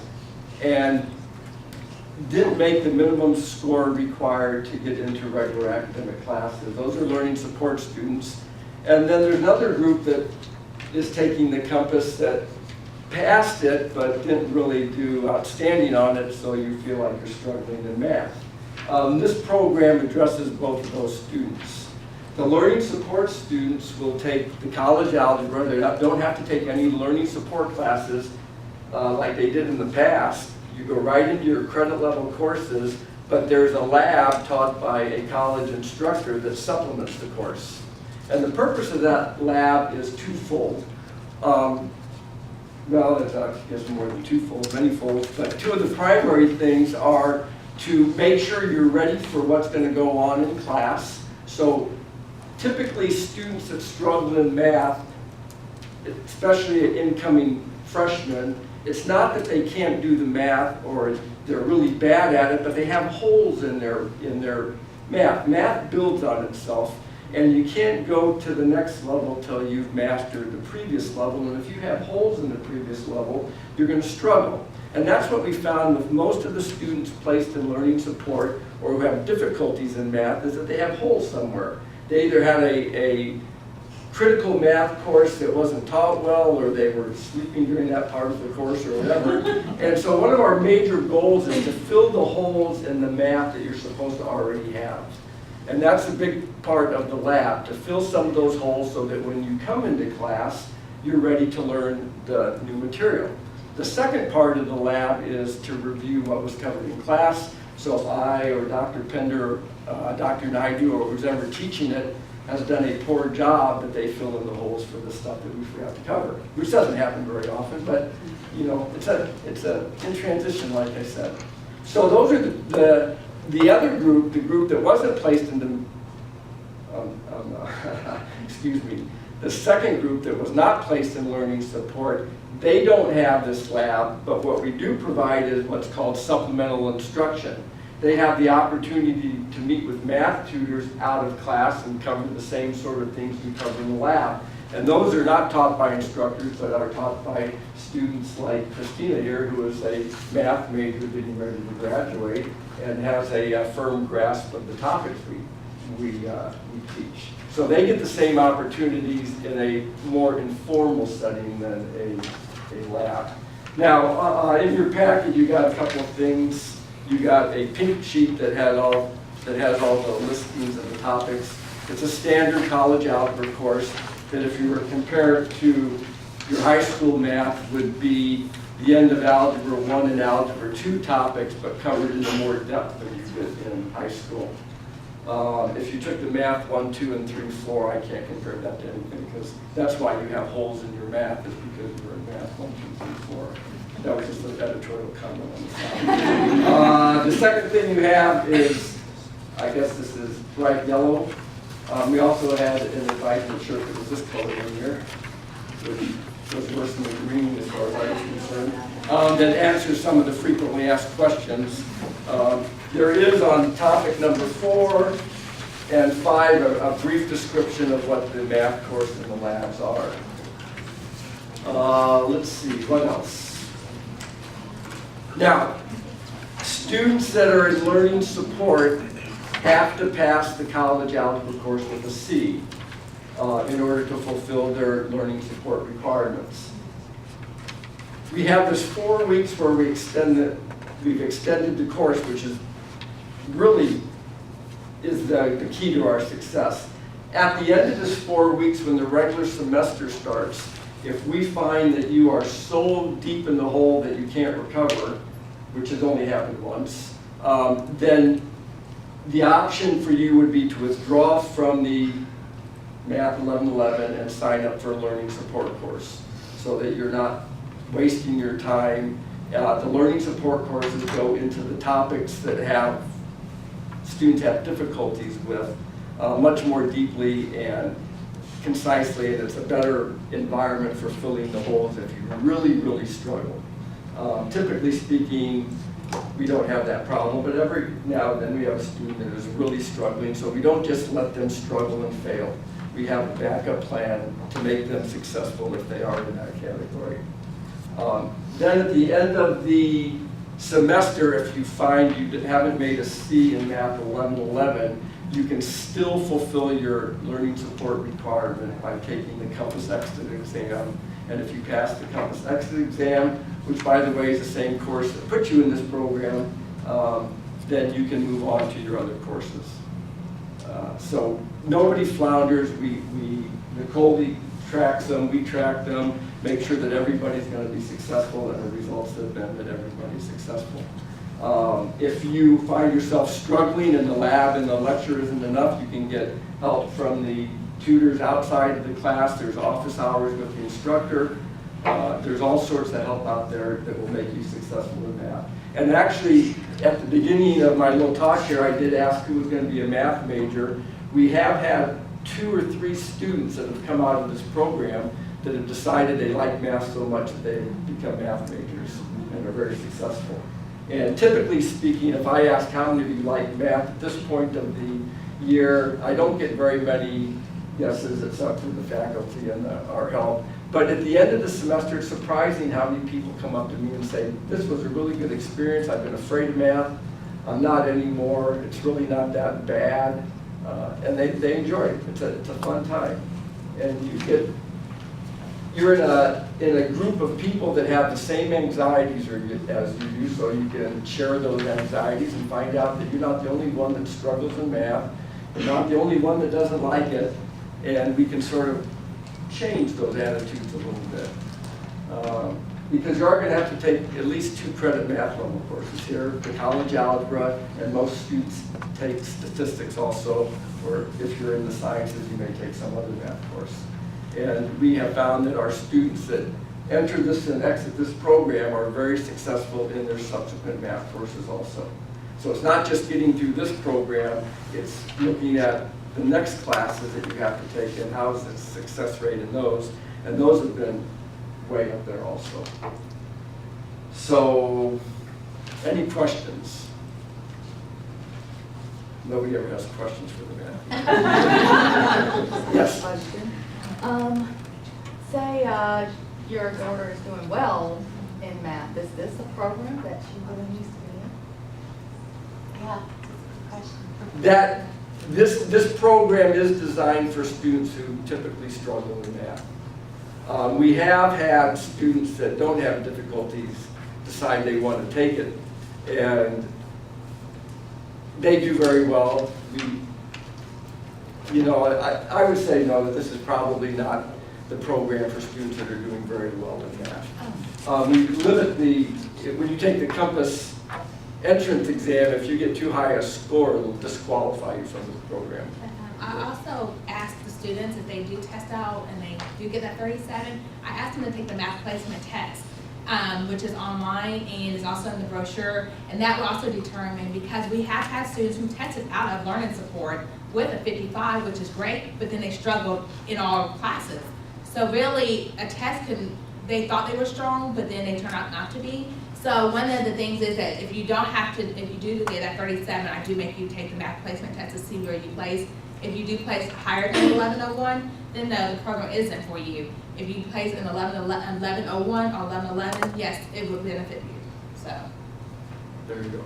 and didn't make the minimum score required to get into regular academic classes. Those are learning support students. And then there's another group that is taking the compass that passed it but didn't really do outstanding on it, so you feel like you're struggling in math. This program addresses both of those students. The learning support students will take the college algebra. They don't have to take any learning support classes like they did in the past. You go right into your credit level courses, but there's a lab taught by a college instructor that supplements the course. And the purpose of that lab is twofold. Well, it's I guess more than twofold, manyfold, but 2 of the primary things are to make sure you're ready for what's going to go on in class. So typically students that struggle in math, especially incoming freshmen, it's not that they can't do the math or they're really bad at it, but they have holes in their math. Math builds on itself, and you can't go to the next level till you've mastered the previous level, and if you have holes in the previous level, you're going to struggle. And that's what we found with most of the students placed in learning support or who have difficulties in math, is that they have holes somewhere. They either had a critical math course that wasn't taught well, or they were sleeping during that part of the course or whatever. And so one of our major goals is to fill the holes in the math that you're supposed to already have. And that's a big part of the lab, to fill some of those holes so that when you come into class, you're ready to learn the new material. The second part of the lab is to review what was covered in class. So if I or Dr. Pender, Dr. Naidu, or who's ever teaching it, has done a poor job, that they fill in the holes for the stuff that we forgot to cover, which doesn't happen very often, but you know, it's in transition, like I said. So those are the other group, the group that wasn't placed in the, excuse me, the second group that was not placed in learning support. They don't have this lab, but what we do provide is what's called supplemental instruction. They have the opportunity to meet with math tutors out of class and cover the same sort of things we cover in the lab. And those are not taught by instructors, but are taught by students like Christina here, who is a math major getting ready to graduate and has a firm grasp of the topics we teach. So they get the same opportunities in a more informal setting than a lab. Now, in your packet, you got a couple of things. You got a pink sheet that has all the listings of the topics. It's a standard college algebra course. that if you were to compare it to your high school math would be the end of Algebra 1 and Algebra 2 topics, but covered in more depth than you did in high school. If you took the math 1, 2, and 3, 4, I can't compare that to anything, because that's why you have holes in your math, is because you're in math 1, 2, 3, 4. That was just an editorial comment on the side. The second thing you have is, I guess this is bright yellow. We also had an advisement shirt that was this color in here, which was worse than the green as far as I was concerned, that answers some of the frequently asked questions. There is on topic number 4 and 5 a brief description of what the math course and the labs are. Let's see, what else? Now, students that are in learning support have to pass the college algebra course with a C in order to fulfill their learning support requirements. We have this 4 weeks where we've extended the course, which is really the key to our success. At the end of this 4 weeks, when the regular semester starts, if we find that you are so deep in the hole that you can't recover, which has only happened once, then the option for you would be to withdraw from the Math 1111 and sign up for a learning support course so that you're not wasting your time. The learning support courses go into the topics that students have difficulties with much more deeply and concisely, and it's a better environment for filling the holes if you really, really struggle. Typically speaking, we don't have that problem, but every now and then we have a student that is really struggling, so we don't just let them struggle and fail. We have a backup plan to make them successful if they are in that category. Then at the end of the semester, if you find you haven't made a C in Math 1111, you can still fulfill your learning support requirement by taking the Compass Exit exam. And if you pass the Compass Exit exam, which by the way is the same course that put you in this program, then you can move on to your other courses. So nobody flounders. Nicole tracks them, we track them, make sure that everybody's going to be successful, and the results have been that everybody's successful. If you find yourself struggling in the lab and the lecture isn't enough, you can get help from the tutors outside of the class. There's office hours with the instructor. There's all sorts of help out there that will make you successful in math. And actually, at the beginning of my little talk here, I did ask who was going to be a math major. We have had 2 or 3 students that have come out of this program that have decided they like math so much that they become math majors and are very successful. And typically speaking, if I ask how many of you like math at this point of the year, I don't get very many yeses. It's up to the faculty and our help. But at the end of the semester, it's surprising how many people come up to me and say, this was a really good experience. I've been afraid of math. I'm not anymore. It's really not that bad. And they enjoy it. It's a fun time. And you're in a group of people that have the same anxieties as you do, so you can share those anxieties and find out that you're not the only one that struggles in math. You're not the only one that doesn't like it. And we can sort of change those attitudes a little bit. Because you are going to have to take at least 2 credit math level courses here, the college algebra, and most students take statistics also, or if you're in the sciences, you may take some other math course. And we have found that our students that enter this and exit this program are very successful in their subsequent math courses also. So it's not just getting through this program, it's looking at the next classes that you have to take and how's the success rate in those. And those have been way up there also. So, any questions? Nobody ever has questions for the math. Yes? Say your daughter is doing well in math. Is this a program that she really needs to be in? Yeah, question. This program is designed for students who typically struggle in math. We have had students that don't have difficulties decide they want to take it, and they do very well. you know, I would say no, that this is probably not the program for students that are doing very well in math. We limit when you take the Compass entrance exam, if you get too high a score, it'll disqualify you from the program. I also ask the students if they do test out and they do get that 37, I ask them to take the math placement test, which is online and is also in the brochure, and that will also determine, because we have had students who tested out of learning support with a 55, which is great, but then they struggled in all classes. So really, a test they thought they were strong, but then they turn out not to be. So one of the things is that if you do get that 37, I do make you take the math placement test to see where you place. If you do place higher than 1101, then no, the program isn't for you. If you place in 1101 or 1111, yes, it will benefit you, so. There you go.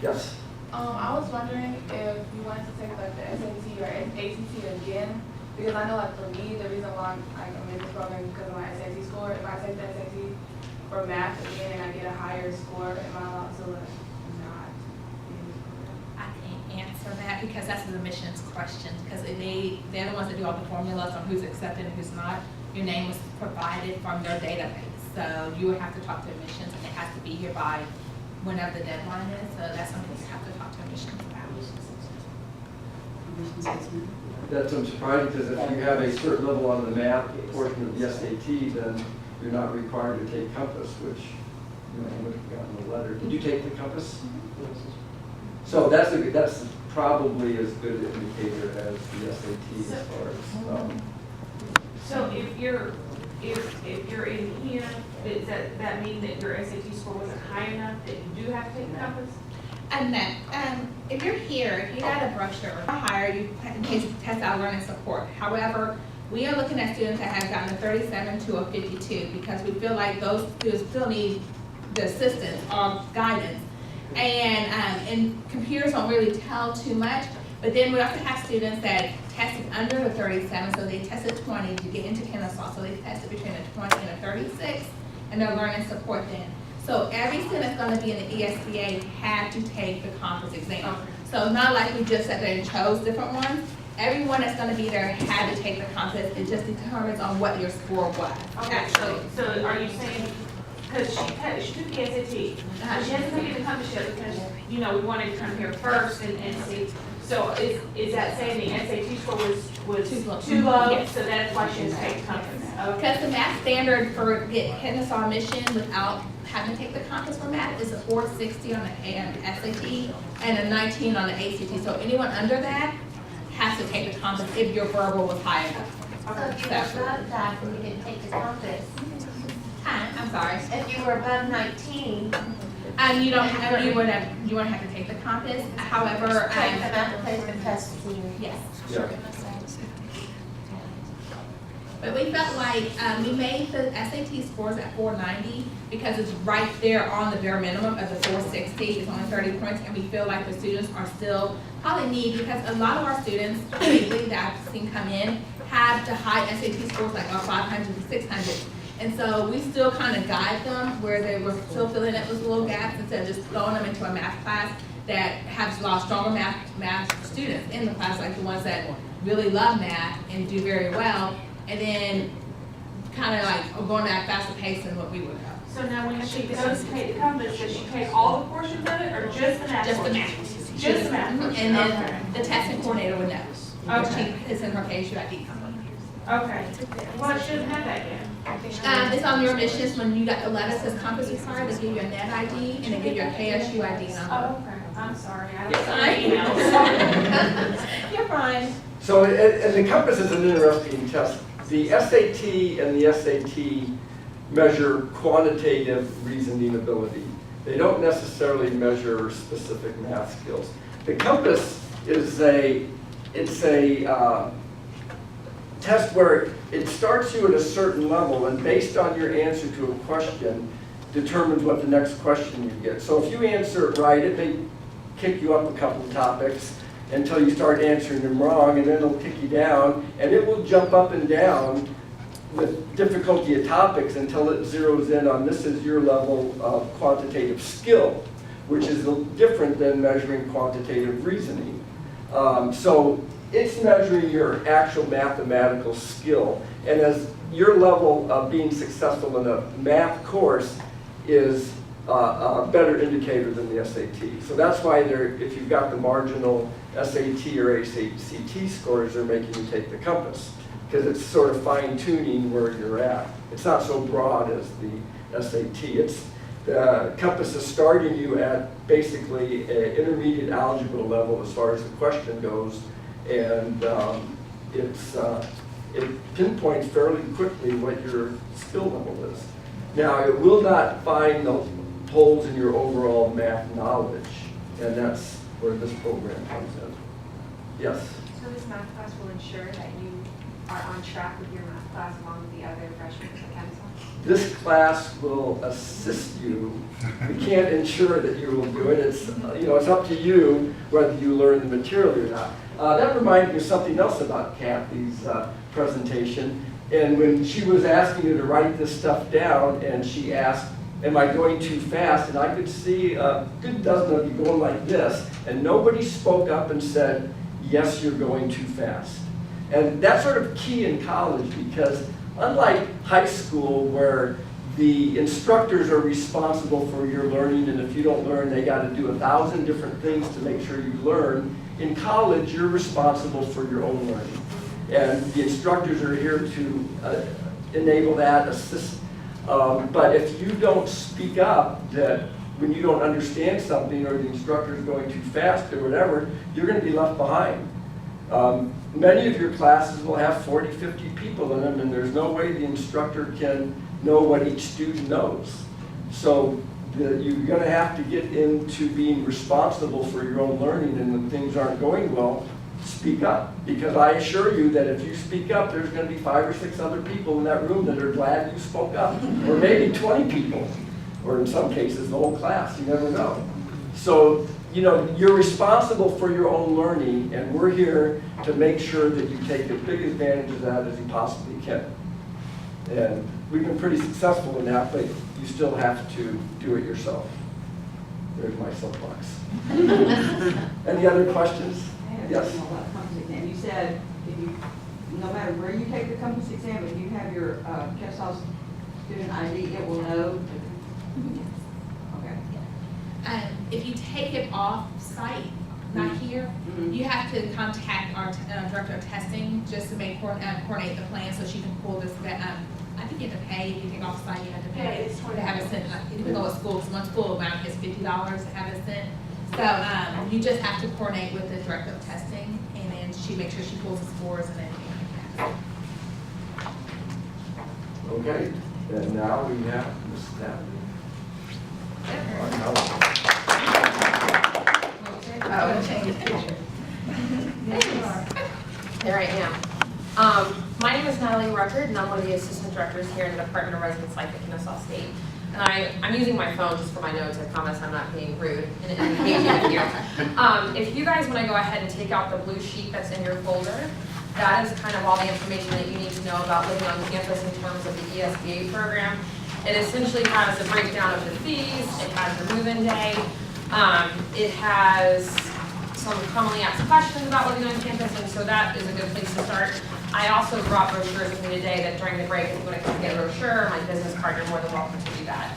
Yes? I was wondering if you wanted to take like the SAT or ACT again, because I know like for me, the reason why I'm in this program is because of my SAT score. If I take the SAT for math again and I get a higher score, am I allowed to like not be in this program? I can't answer that because that's the admissions question, because they're the ones that do all the formulas on who's accepted and who's not. Your name was provided from their database, so you would have to talk to admissions, and it has to be here by whenever the deadline is, so that's something you have to talk to admissions about. That's surprising, because if you have a certain level on the math portion of the SAT, then you're not required to take Compass, which, you know, would have gotten the letter. Did you take the Compass? So that's probably as good an indicator as the SAT as far as. So if you're in here, does that mean that your SAT score wasn't high enough that you do have to take the Compass? And then, if you're here, if you got a brochure or higher, you in case you test out learning support. However, we are looking at students that have gotten a 37 to a 52 because we feel like those students still need the assistance or guidance. And computers don't really tell too much, but then we also have students that tested under the 37, so they tested 20 to get into Kennesaw, so they tested between a 20 and a 36, and they're learning support then. So every student that's going to be in the ESBA had to take the Compass exam. So not like we just sat there and chose different ones. Everyone that's going to be there had to take the Compass. It just determines on what your score was, actually. So are you saying, because she took the SAT, but she hasn't taken the Compass yet because, you know, we wanted to come here first and see. So is that saying the SAT score was too low? Yes. So that's why she has to take Compass? Okay. Because the math standard for Kennesaw admission without having to take the Compass for math is a 460 on the SAT and a 19 on the ACT. So anyone under that has to take the Compass if your verbal was high enough. So if you were above that, then you didn't take the Compass. I'm sorry. If you were above 19, You wouldn't have to take the Compass. However, take the math placement test. yes. Yeah. But we felt like we made the SAT scores at 490 because it's right there on the bare minimum of the 460. It's only 30 points, and we feel like the students are still probably need, because a lot of our students lately that I've seen come in have the high SAT scores like 500 to 600. And so we still kind of guide them where they were still filling in those little gaps instead of just throwing them into a math class that has a lot of stronger math students in the class, like the ones that really love math and do very well, and then kind of like going at a faster pace than what we would have. So now when she goes to take the Compass, does she take all the portions of it or just the math? Just the portion? math. Just the math. portion. And then Okay. the testing coordinator would know. Okay. It's in her KSUID number. Okay. Well, she doesn't have that yet. It's on your admissions when you got the letter that says Compass required, they give you a net ID and they give you a KSUID Oh, number. okay. I'm sorry. I You're don't fine. emails. You're fine. So, and the Compass is an interesting test. The SAT and the SAT measure quantitative reasoning ability. They don't necessarily measure specific math skills. The Compass is a test where it starts you at a certain level, and based on your answer to a question, determines what the next question you get. So if you answer it right, it may kick you up a couple of topics until you start answering them wrong, and then it'll kick you down, and it will jump up and down with difficulty of topics until it zeroes in on this is your level of quantitative skill, which is different than measuring quantitative reasoning. So it's measuring your actual mathematical skill. And as your level of being successful in a math course is a better indicator than the SAT. So that's why if you've got the marginal SAT or ACT scores, they're making you take the compass, because it's sort of fine tuning where you're at. It's not so broad as the SAT. The compass is starting you at basically an intermediate algebra level as far as the question goes, and it pinpoints fairly quickly what your skill level is. Now, it will not find the holes in your overall math knowledge, and that's where this program comes in. Yes? So this math class will ensure that you are on track with your math class along with the other freshmen at Kansas? This class will assist you. We can't ensure that you will do it. It's, it's up to you whether you learn the material or not. That reminds me of something else about Kathy's presentation. And when she was asking you to write this stuff down, and she asked, am I going too fast? And I could see a good dozen of you going like this, and nobody spoke up and said, yes, you're going too fast. And that's sort of key in college, because unlike high school where the instructors are responsible for your learning, and if you don't learn, they got to do 1,000 different things to make sure you learn, in college, you're responsible for your own learning. And the instructors are here to enable that, assist. But if you don't speak up that when you don't understand something, or the instructor is going too fast or whatever, you're going to be left behind. Many of your classes will have 40, 50 people in them, and there's no way the instructor can know what each student knows. So you're going to have to get into being responsible for your own learning, and when things aren't going well, speak up. Because I assure you that if you speak up, there's going to be 5 or 6 other people in that room that are glad you spoke up. Or maybe 20 people, or in some cases the whole class, you never know. So, you're responsible for your own learning, and we're here to make sure that you take as big advantage of that as you possibly can. And we've been pretty successful in that, but you still have to do it yourself. There's my soapbox. Any other questions? Yes. About compass exam. You said no matter where you take the compass exam, if you have your Kestrel student ID, it will know. Okay. If you take it off site, not here, you have to contact our director of testing just to coordinate the plan so she can pull this back. I think you have to pay. If you take off site, you have to pay to have it sent. It depends on what school, because one school amount is $50 to have it sent. So you just have to coordinate with the director of testing, and then she makes sure she pulls the scores and everything like that. Okay, and now we have Ms. Stafford. Oh, change the picture. There I am. My name is Natalie Ruckert, and I'm one of the assistant directors here in the Department of Residence Life at Kennesaw State. And I'm using my phone just for my notes. I promise I'm not being rude and engaging with you. If you guys want to go ahead and take out the blue sheet that's in your folder, that is kind of all the information that you need to know about living on campus in terms of the ESBA program. It essentially has a breakdown of the fees. It has the move-in day. It has some commonly asked questions about living on campus, and so that is a good place to start. I also brought brochures with me today that during the break, if you want to come get a brochure, my business partner, you're more than welcome to do that.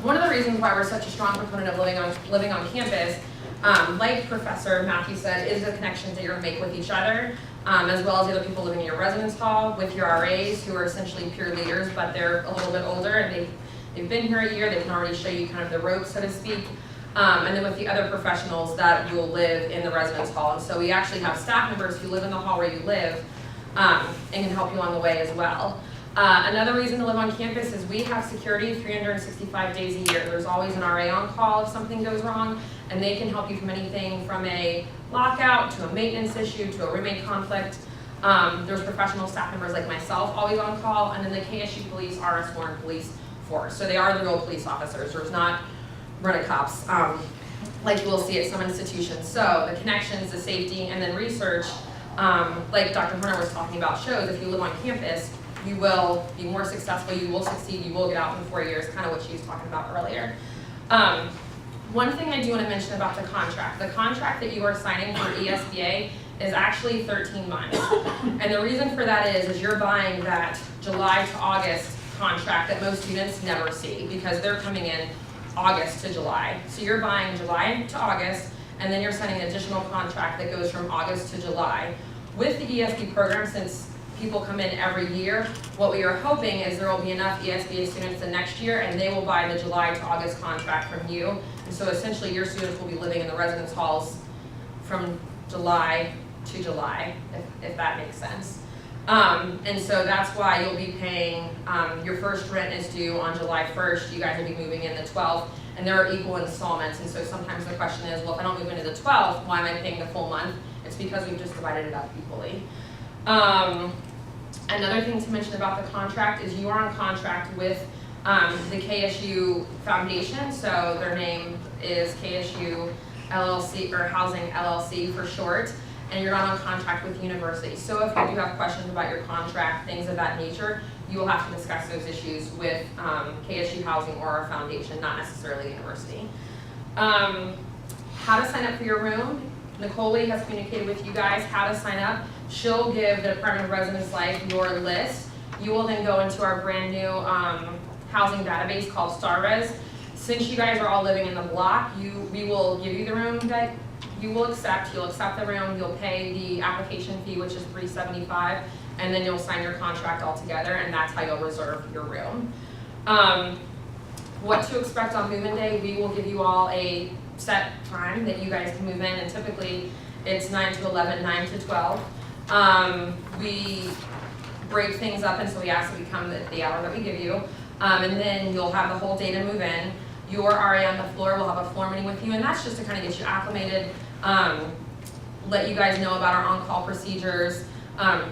One of the reasons why we're such a strong proponent of living on campus, like Professor Matthew said, is the connections that you're going to make with each other, as well as the other people living in your residence hall, with your RAs, who are essentially peer leaders, but they're a little bit older, and they've been here a year, they can already show you kind of the ropes, so to speak. And then with the other professionals that will live in the residence hall. And so we actually have staff members who live in the hall where you live and can help you on the way as well. Another reason to live on campus is we have security 365 days a year. There's always an RA on call if something goes wrong, and they can help you from anything from a lockout to a maintenance issue to a roommate conflict. There's professional staff members like myself always on call, and then the KSU police are a sworn police force. So they are the real police officers. There's not rent-a-cops, like you will see at some institutions. So the connections, the safety, and then research, like Dr. Horner was talking about, shows if you live on campus, you will be more successful, you will succeed, you will get out in 4 years, kind of what she was talking about earlier. one thing I do want to mention about the contract that you are signing for ESBA is actually 13 months. And the reason for that is you're buying that July to August contract that most students never see because they're coming in August to July. So you're buying July to August, and then you're signing an additional contract that goes from August to July. With the ESB program, since people come in every year, what we are hoping is there will be enough ESBA students the next year and they will buy the July to August contract from you. And so essentially your students will be living in the residence halls from July to July, if that makes sense. And so that's why you'll be paying, your first rent is due on July 1st, you guys will be moving in the 12th, and there are equal installments, and so sometimes the question is, well, if I don't move into the 12th, why am I paying the full month? It's because we've just divided it up equally. Another thing to mention about the contract is you are on contract with the KSU Foundation, so their name is KSU LLC, or Housing LLC for short, and you're not on contract with the university. So if you do have questions about your contract, things of that nature, you will have to discuss those issues with KSU Housing or our foundation, not necessarily the university. How to sign up for your room. Nicole has communicated with you guys how to sign up. She'll give the Department of Residence Life your list. You will then go into our brand new housing database called StarRes. Since you guys are all living in the block, we will give you the room that you will accept. You'll accept the room, you'll pay the application fee, which is $375, and then you'll sign your contract all together, and that's how you'll reserve your room. What to expect on move-in day, we will give you all a set time that you guys can move in, and typically it's 9 to 11, 9 to 12. We break things up, and so we ask that you come at the hour that we give you, and then you'll have the whole day to move in. Your RA on the floor will have a floor meeting with you, and that's just to kind of get you acclimated, let you guys know about our on-call procedures,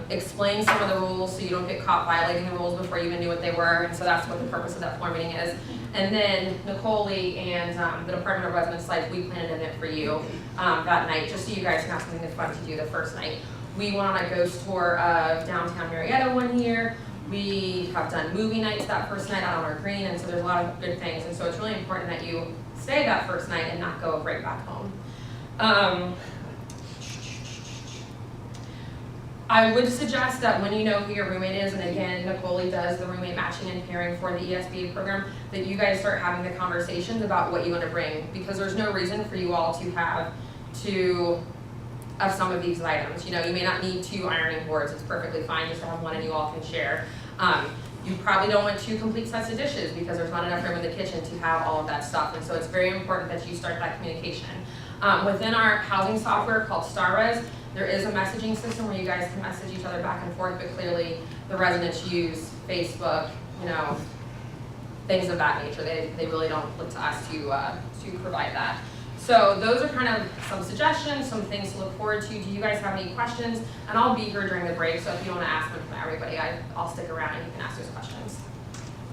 explain some of the rules so you don't get caught violating the rules before you even knew what they were, and so that's what the purpose of that floor meeting is. And then Nicole and the Department of Residence Life, we planned an event for you that night, just so you guys can have something fun to do the first night. We went on a ghost tour of downtown Marietta one year. We have done movie nights that first night out on our green, and so there's a lot of good things, and so it's really important that you stay that first night and not go right back home. I would suggest that when you know who your roommate is, and again, Nicole does the roommate matching and pairing for the ESBA program, that you guys start having the conversations about what you want to bring, because there's no reason for you all to have of some of these items. You know, you may not need 2 ironing boards, it's perfectly fine just to have one and you all can share. You probably don't want 2 complete sets of dishes because there's not enough room in the kitchen to have all of that stuff, and so it's very important that you start that communication. Within our housing software called StarRes, there is a messaging system where you guys can message each other back and forth, but clearly the residents use Facebook, you know, things of that nature. They really don't look to us to provide that. So those are kind of some suggestions, some things to look forward to. Do you guys have any questions? And I'll be here during the break, so if you want to ask them from everybody, I'll stick around and you can ask those questions.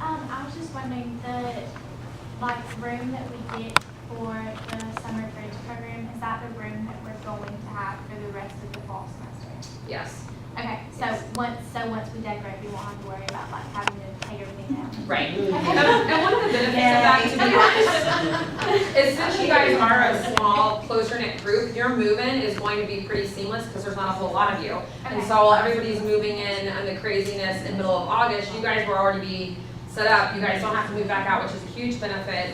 I was just wondering, the room that we get for the summer bridge program, is that the room that we're going to have for the rest of the fall semester? Yes. Okay, so once we decorate, we won't have to worry about having to take everything down. Right. And one of the benefits of that, to be honest, is since you guys are a small, closer-knit group, your move-in is going to be pretty seamless because there's not a whole lot of you. And Okay. so while everybody's moving in and the craziness in the middle of August, you guys will already be set up. You guys don't have to move back out, which is a huge benefit.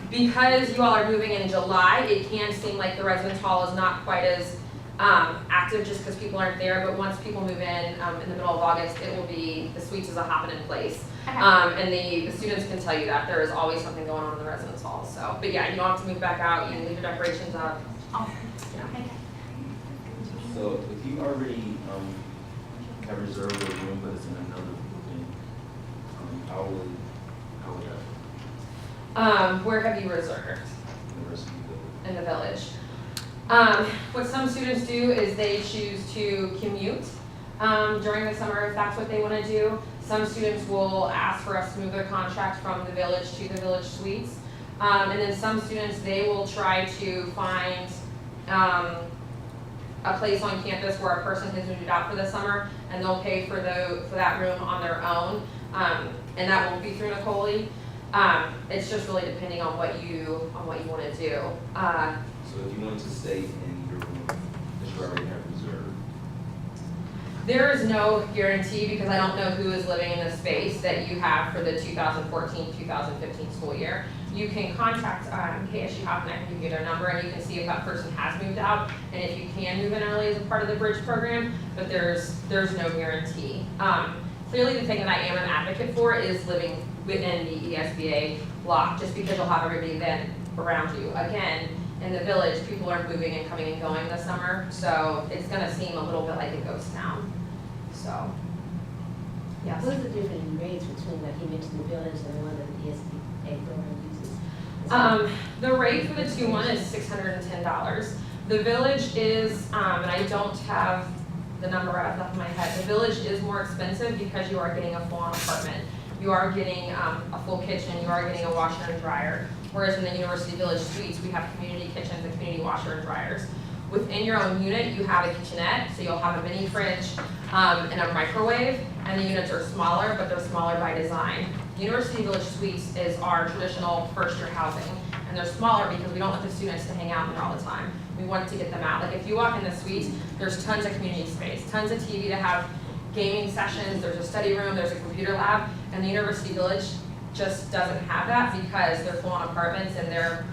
Because you all are moving in July, it can seem like the residence hall is not quite as active just because people aren't there, but once people move in the middle of August, it will be, the suites is a hopping in place. Okay. And the students can tell you that there is always something going on in the residence hall. So, but yeah, you don't have to move back out, you can leave your decorations up. Awesome. Yeah. Okay. So if you already have reserved a room, but it's in another building, how would that Where have you reserved? university building? In the village. What some students do is they choose to commute during the summer if that's what they want to do. Some students will ask for us to move their contract from the village to the village suites. And then some students, they will try to find a place on campus where a person has moved out for the summer, and they'll pay for that room on their own. And that won't be through Nicole. It's just really depending on what you want to do. So if you wanted to stay in your room that you already have reserved, There is no guarantee because I don't know who is living in the space that you have for the 2014-2015 school year. You can contact KSU Health and I can give you their number and you can see if that person has moved out and if you can move in early as a part of the bridge program, but there's no guarantee. Clearly the thing that I am an advocate for is living within the ESBA block just because you'll have everybody then around you. Again, in the village, people are moving and coming and going this summer, so it's gonna seem a little bit like a ghost town, so, yes. What's the difference in rates between, like you mentioned, the village and the one that the ESBA program uses? The rate for the 2-1 is $610. The village is, and I don't have the number right off the top of my head, the village is more expensive because you are getting a full-on apartment. You are getting a full kitchen, you are getting a washer and dryer. Whereas in the University Village Suites, we have community kitchens and community washer and dryers. Within your own unit, you have a kitchenette, so you'll have a mini fridge and a microwave, and the units are smaller, but they're smaller by design. University Village Suites is our traditional first-year housing, and they're smaller because we don't want the students to hang out in there all the time. We want to get them out. Like if you walk in the suites, there's tons of community space, tons of TV to have gaming sessions, there's a study room, there's a computer lab, and the University Village just doesn't have that because they're full-on apartments and they're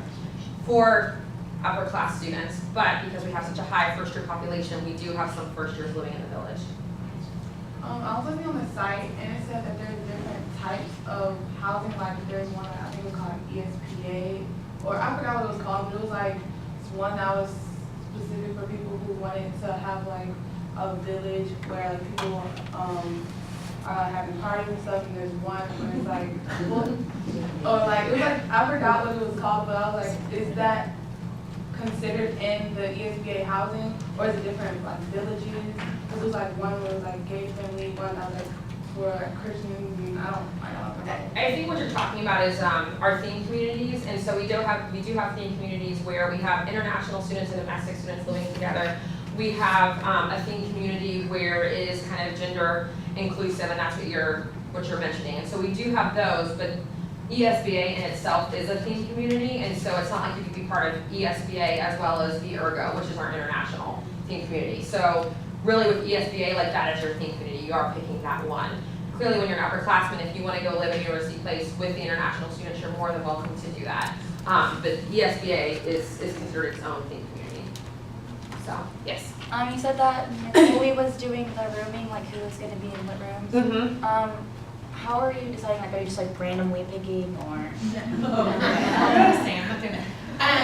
for upper class students. But because we have such a high first-year population, we do have some first years living in the village. I was looking on the site and it said that there's different types of housing, like there's one that I think it was called ESPA, or I forgot what it was called, but it was like one that was specific for people who wanted to have like a village where like people are having parties and stuff, and there's one where it's like, or like, it was like, I forgot what it was called, but I was like, is that considered in the ESBA housing, or is it different like villages? It was like one where it was like gay friendly, one that was like for like Christians, and I don't know. I think what you're talking about is our theme communities, and so we do have theme communities where we have international students and domestic students living together. We have a theme community where it is kind of gender inclusive, and that's what you're mentioning. And so we do have those, but ESBA in itself is a theme community, and so it's not like you could be part of ESBA as well as the Ergo, which is our international theme community. So really with ESBA, like that is your theme community, you are picking that one. Clearly when you're an upperclassman, if you want to go live in University Place with the international students, you're more than welcome to do that. But ESBA is considered its own theme community. So, yes. You said that Nicole was doing the rooming, like who was going to be in what rooms. Mm-hmm. How are you deciding? Like, are you just like randomly picking, or?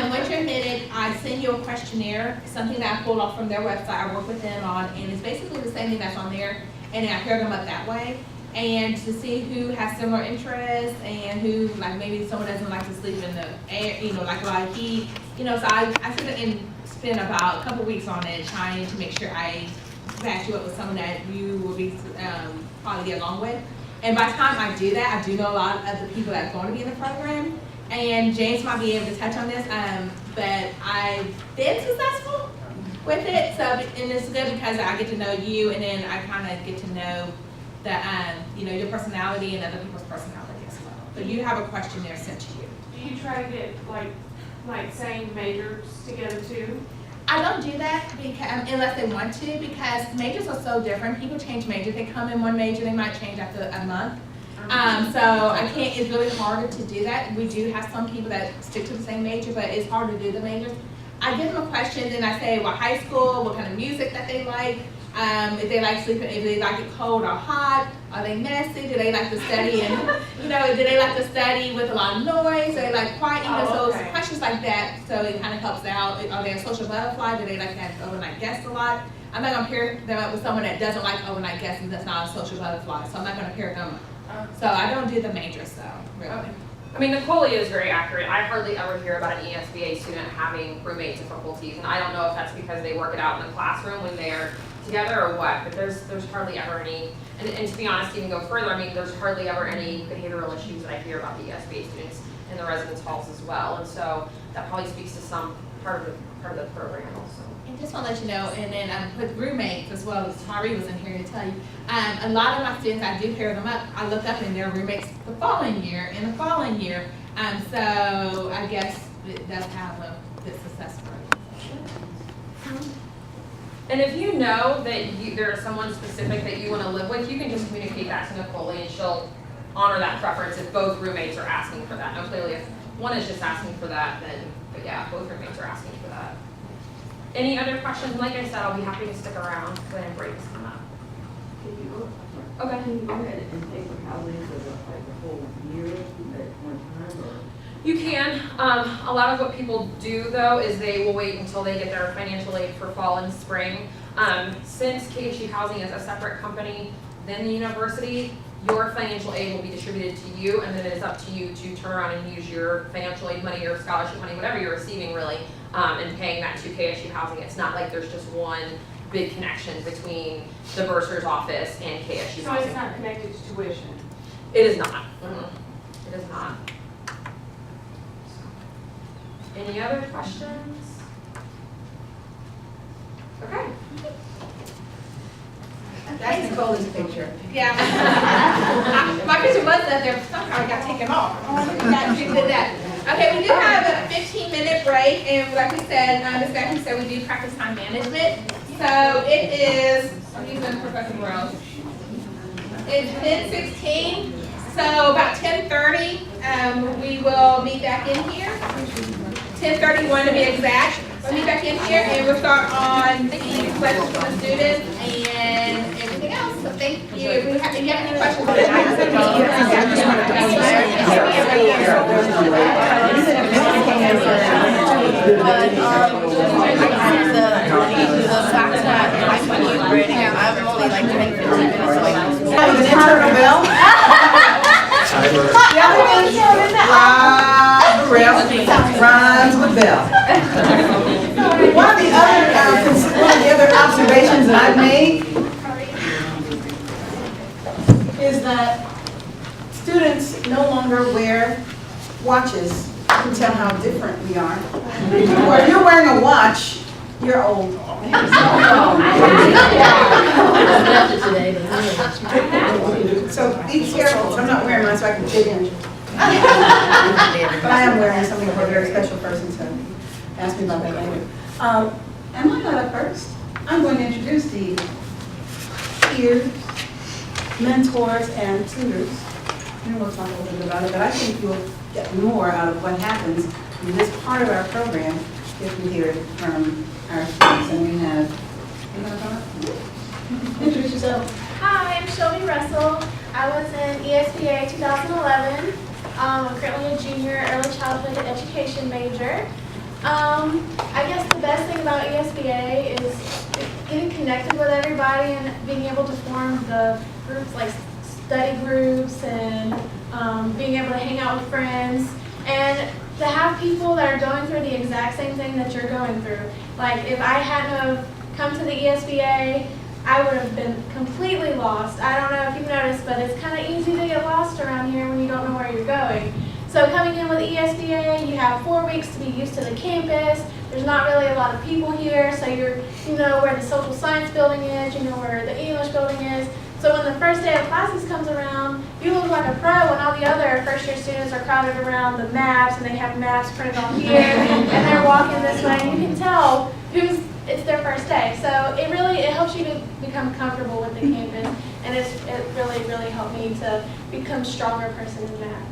Once you're admitted, I send you a questionnaire, something that I pulled off from their website. I work with them on, and it's basically the same thing that's on there, and then I pair them up that way. And to see who has similar interests and who, like maybe someone doesn't like to sleep in the air, like a lot of heat, so I sit and spend about a couple weeks on it, trying to make sure I match you up with someone that you will be probably get along with. And by the time I do that, I do know a lot of the people that are going to be in the program. And James might be able to touch on this, but I've been successful with it. So, and it's good because I get to know you, and then I kind of get to know the, your personality and other people's personality as well. But you have a questionnaire sent to you. Do you try to get like same majors together too? I don't do that because unless they want to, because majors are so different. People change majors. They come in one major, they might change after a month. So I can't. It's really harder to do that. We do have some people that stick to the same major, but it's hard to do the majors. I give them a question, and I say what high school, what kind of music that they like, if they like sleeping, if they like it cold or hot, are they messy? Do they like to study and do they like to study with a lot of noise? Do they like quiet? So questions like that. So it kind of helps out. Are they a social butterfly? Do they like to have overnight guests a lot? I'm not gonna pair them up with someone that doesn't like overnight guests and that's not a social butterfly. So I'm not gonna pair them up. So I don't do the majors though, really. I mean, Nicole is very accurate. I hardly ever hear about an ESBA student having roommate difficulties, and I don't know if that's because they work it out in the classroom when they're together or what, but there's hardly ever any, and to be honest, even go further, I mean, there's hardly ever any behavioral issues that I hear about the ESBA students in the residence halls as well, and so that probably speaks to some part of part of the program also. And just want to let you know, and then with roommates as well, as Tari was in here to tell you, a lot of my students, I do pair them up. I look up and they're roommates the following year and the following year. So I guess that's how the success rate. And if you know that there's someone specific that you want to live with, you can just communicate that to Nicole and she'll honor that preference if both roommates are asking for that. Now clearly if one is just asking for that, then, but yeah, both roommates are asking for that. Any other questions? Like I said, I'll be happy to stick around when breaks come up. Can you go, Okay. can you go ahead and pay for housing for the whole year at one time, or? You can. A lot of what people do though is they will wait until they get their financial aid for fall and spring. Since KSU Housing is a separate company than the university, your financial aid will be distributed to you, and then it is up to you to turn around and use your financial aid money, your scholarship money, whatever you're receiving really, and paying that to KSU Housing. It's not like there's just one big connection between the bursar's office and KSU So Housing. it's not connected to tuition? It is not. It is not. Any other questions? Okay. That's Nicole's picture. Yeah. My picture was up there, somehow it got taken off. She did that. Okay, we do have a 15-minute break, and like we said, Ms. Becky said we do practice time management. So it is, I'm using Professor Burrows. It's 10:16, so about 10:30, we will meet back in here. 10:31 to be exact. We'll meet back in here, and we'll start on the questions from the students and everything else. So thank you. If you have any questions, I'm only like 10, 15 minutes away. An internal bell. The other one, rhymes with bell. One of the other observations that I've made is that students no longer wear watches. You can tell how different we are. Or you're wearing a watch, you're old. So be careful. I'm not wearing mine so I can fit in. But I am wearing something for a very special person, so ask me about that later. Am I not up first? I'm going to introduce the peers, mentors, and tutors. And we'll talk a little bit about it, but I think you'll get more out of what happens in this part of our program if we hear it from our students. And we have, you want to come up? Introduce yourself. Hi, I'm Shelby Russell. I was in ESBA 2011. I'm currently a junior early childhood education major. I guess the best thing about ESBA is getting connected with everybody and being able to form the groups like study groups and being able to hang out with friends and to have people that are going through the exact same thing that you're going through. Like if I hadn't have come to the ESBA, I would have been completely lost. I don't know if you've noticed, but it's kind of easy to get lost around here when you don't know where you're going. So coming in with ESBA, you have 4 weeks to be used to the campus. There's not really a lot of people here, so you know where the social science building is, you know where the English building is. So when the first day of classes comes around, you look like a pro when all the other first-year students are crowded around the maps, and they have maps printed on here, and they're walking this way, and you can tell it's their first day. So it helps you to become comfortable with the campus, and it really, really helped me to become a stronger person in math.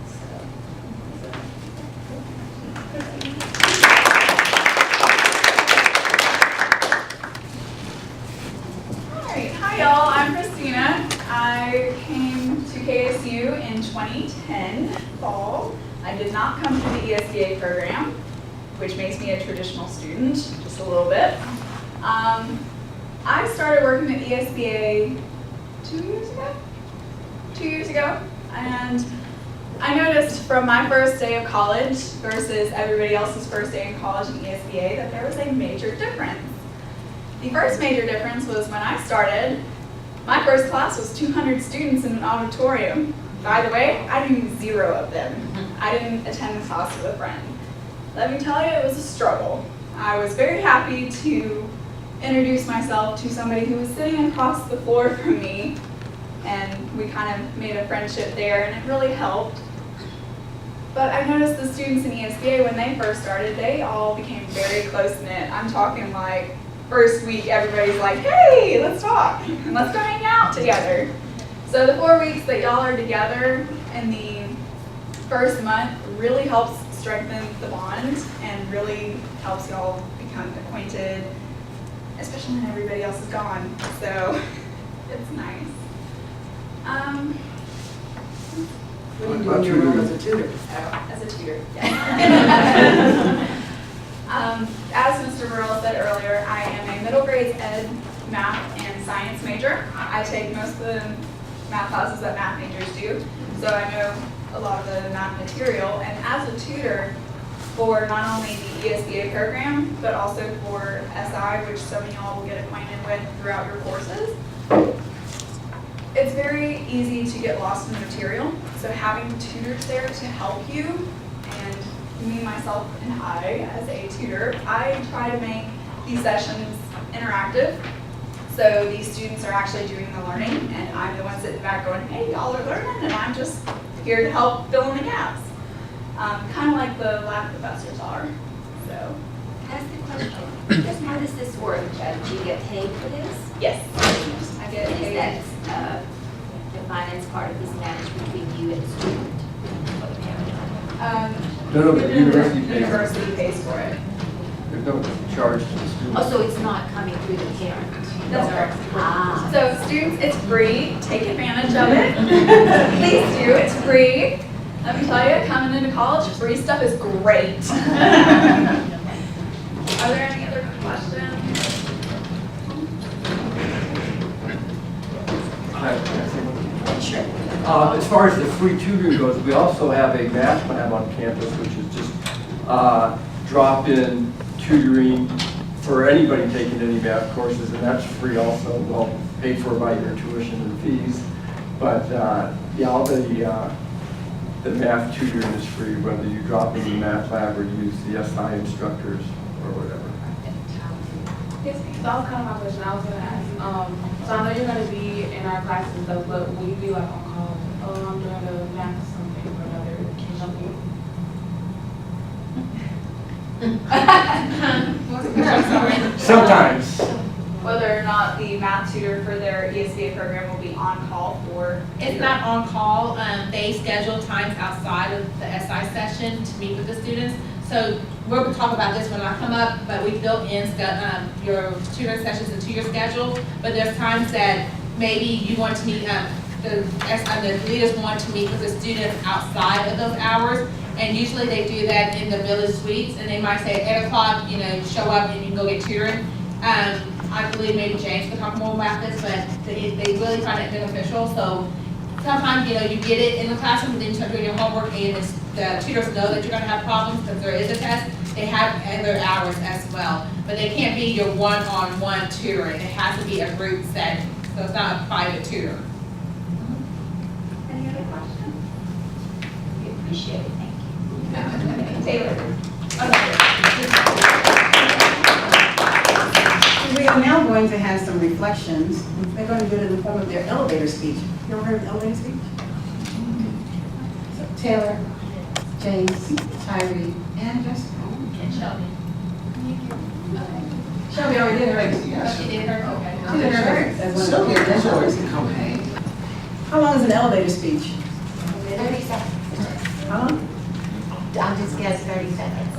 Hi y'all, I'm Christina. I came to KSU in 2010 fall. I did not come through the ESBA program, which makes me a traditional student, just a little bit. I started working at ESBA 2 years ago? 2 years ago, and I noticed from my first day of college versus everybody else's first day in college in ESBA that there was a major difference. The first major difference was when I started, my first class was 200 students in an auditorium. By the way, I knew 0 of them. I didn't attend the class with a friend. Let me tell you, it was a struggle. I was very happy to introduce myself to somebody who was sitting across the floor from me, and we kind of made a friendship there, and it really helped. But I noticed the students in ESBA, when they first started, they all became very close-knit. I'm talking like first week, everybody's like, hey, let's talk, and let's go hang out together. So the 4 weeks that y'all are together in the first month really helps strengthen the bond and really helps y'all become acquainted, especially when everybody else is gone. So it's nice. What do you do in your role as a tutor? As a tutor, yes. As Mr. Burrell said earlier, I am a middle grades ed, math, and science major. I take most of the math classes that math majors do, so I know a lot of the math material. And as a tutor for not only the ESBA program, but also for SI, which some of y'all will get acquainted with throughout your courses, it's very easy to get lost in the material. So having tutors there to help you, and me, myself, and I, as a tutor, I try to make these sessions interactive. So these students are actually doing the learning, and I'm the one sitting back going, hey, y'all are learning, and I'm just here to help fill in the gaps. Kind of like the lab professors are. So. Ask the question, how does this work? Do you get paid for this? Yes. I get paid. Is that the finance part of this managed between you and the student? No, the University pays for it. There's no charge to the student. Oh, so it's not coming through the parent? That's correct. Ah. So students, it's free. Take advantage of it. Please do. It's free. Let me tell you, coming into college, free stuff is great. Are there any other questions? Sure. As far as the free tutoring goes, we also have a math lab on campus, which is just drop-in tutoring for anybody taking any math courses, and that's free also. Well, paid for by your tuition and fees. But yeah, all the math tutoring is free, whether you drop in the math lab or use the SI instructors or whatever. Yes, so that was kind of my question. I was going to ask. So I know you're going to be in our classes and stuff, but will you be like on call? Oh, I'm doing the math or something or another. Can you help me? Sometimes. Whether or not the math tutor for their ESBA program will be on call for. It's not on call. They schedule times outside of the SI session to meet with the students. So we'll talk about this when I come up, but we built in your tutor sessions into your schedule. But there's times that maybe you want to meet, the leaders want to meet with the students outside of those hours. And usually they do that in the village suites, and they might say at 8 o'clock, you know, show up and you can go get tutoring. I believe maybe James could talk more about this, but they really find it beneficial. So sometimes, you know, you get it in the classroom, but then you start doing your homework, and the tutors know that you're going to have problems because there is a test. They have other hours as well, but they can't be your one-on-one tutoring. It has to be a group setting, so it's not a private tutor. Any other questions? We appreciate it, thank you. Taylor. We are now going to have some reflections. They're going to do it in the form of their elevator speech. You ever heard of the elevator speech? So Taylor, James, Tyree, and Jessica. And Shelby. Shelby already did her. Oh, she did her? Okay. She did hers. As one of the mentors. How long is an elevator speech? 30 seconds. How long? I'll just guess 30 seconds.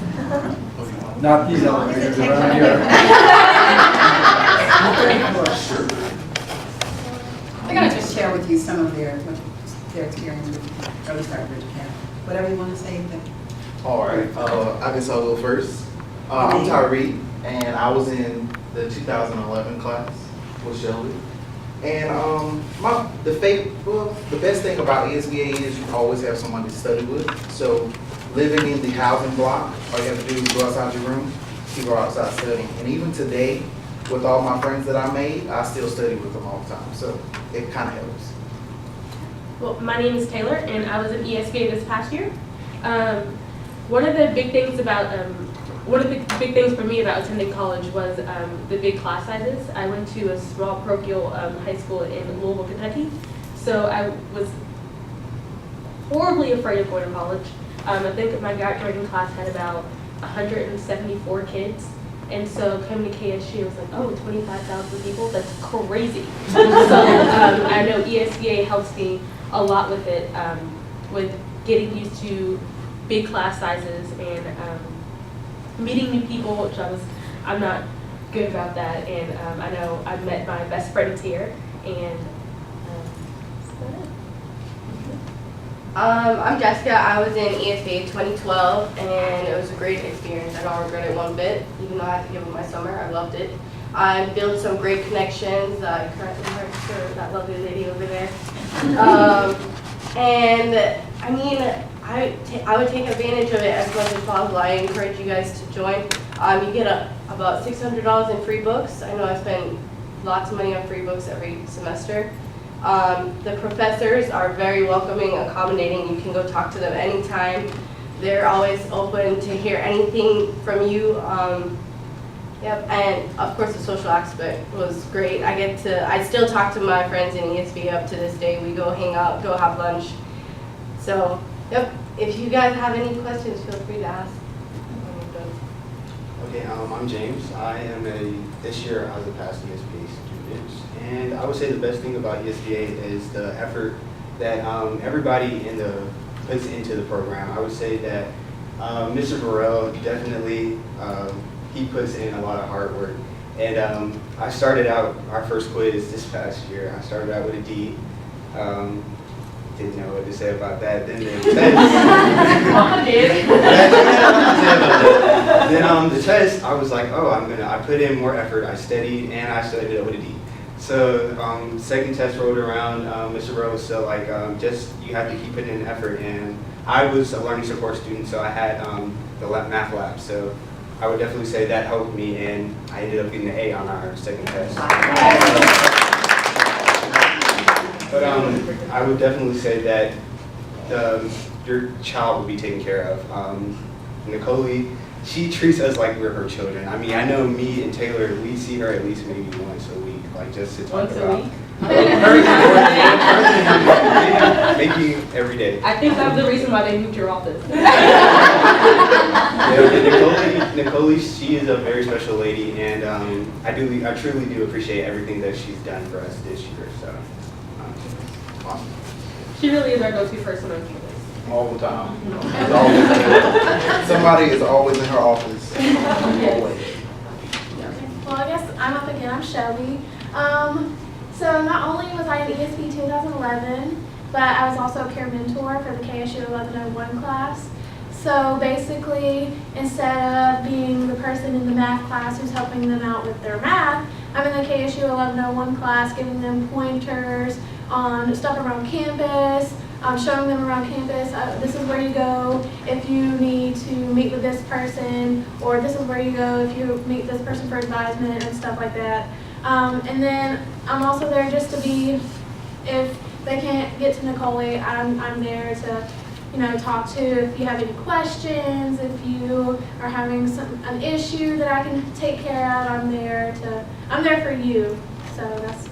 Not these elevators around here. They're going to just share with you some of their experience with early start bridge camp. Whatever you want to say. All right, I guess I'll go first. I'm Tyree, and I was in the 2011 class with Shelby. And the best thing about ESBA is you always have someone to study with. So living in the housing block, all you have to do is go outside your room, people are outside studying. And even today, with all my friends that I made, I still study with them all the time. So it kind of helps. Well, my name is Taylor, and I was in ESBA this past year. One of the big things about one of the big things for me about attending college was the big class sizes. I went to a small parochial high school in Louisville, Kentucky, so I was horribly afraid of going to college. I think my graduating class had about 174 kids. And so coming to KSU, was like, oh, 25,000 people? That's crazy. So I know ESBA helps me a lot with it, with getting used to big class sizes and meeting new people, which I'm not good about that. And I know I've met my best friends here, and I'm Jessica. I was in ESBA 2012, and it was a great experience. I don't regret it one bit, even though I had to give up my summer. I loved it. I built some great connections. I currently work for that lovely lady over there. And I mean, I would take advantage of it as much as possible. I encourage you guys to join. You get about $600 in free books. I know I spend lots of money on free books every semester. The professors are very welcoming, accommodating. You can go talk to them anytime. They're always open to hear anything from you. Yep, and of course the social aspect was great. I still talk to my friends in ESB up to this day. We go hang out, go have lunch. So, yep, if you guys have any questions, feel free to ask. Okay, I'm James. I am this year I was a past ESBA student, and I would say the best thing about ESBA is the effort that everybody puts into the program. I would say that Mr. Burrell definitely, he puts in a lot of hard work. And I started out, our first quiz this past year, I started out with a D. Didn't know what to say about that. Then the test, the test, I was like, oh, I put in more effort, I studied, and I studied it with a D. So second test rolled around, Mr. Burrell was still like, you have to keep putting in effort. And I was a learning support student, so I had the math lab. So I would definitely say that helped me, and I ended up getting an A on our second test. But I would definitely say that your child will be taken care of. Nicole, she treats us like we're her children. I mean, I know me and Taylor, we see her at least maybe once a week, like just to talk about. Once a week? Maybe every day. I think that's the reason why they moved your office. Nicole, she is a very special lady, and I truly do appreciate everything that she's done for us this year. So, awesome. She really is our go-to person on campus. All the time. Somebody is always in her office. Always. Well, I guess I'm up again. I'm Shelby. So not only was I in ESB 2011, but I was also a peer mentor for the KSU 1101 class. So basically, instead of being the person in the math class who's helping them out with their math, I'm in the KSU 1101 class giving them pointers on stuff around campus, showing them around campus, this is where you go if you need to meet with this person, or this is where you go if you meet this person for advisement and stuff like that. And then I'm also there just to be, if they can't get to Nicole, I'm there to, talk to if you have any questions, if you are having an issue that I can take care of, I'm there for you. So that's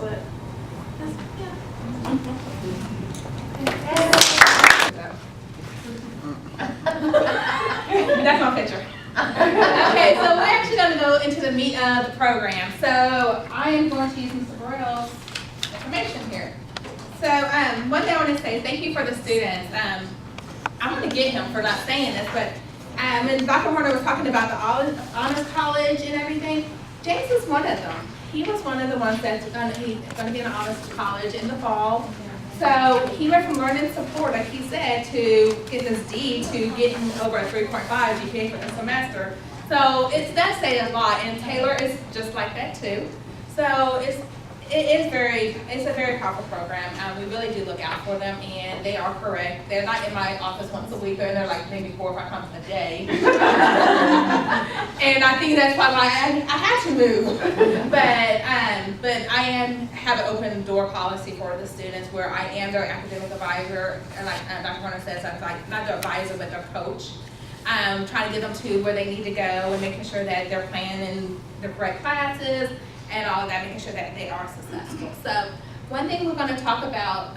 That's my picture. Okay, so we're actually going to go into the meat of the program. So I am going to use Mr. Burrell's information here. So one thing I want to say, thank you for the students. I'm going to get him for not saying this, but when Dr. Horner was talking about the honors college and everything, James was one of them. He was one of the ones that's going to be in an honors college in the fall. So he went from learning support, like he said, to get this D to getting over a 3.5 GPA for the semester. So it does say a lot, and Taylor is just like that too. So it's a very powerful program. We really do look out for them, and they are correct. They're not in my office once a week, they're like maybe 4 or 5 times a day. And I think that's probably why I had to move. But I have an open door policy for the students where I am their academic advisor, and like Dr. Horner says, I'm like not their advisor, but their coach. trying to get them to where they need to go and making sure that they're planning the correct classes and all of that, making sure that they are successful. So one thing we're going to talk about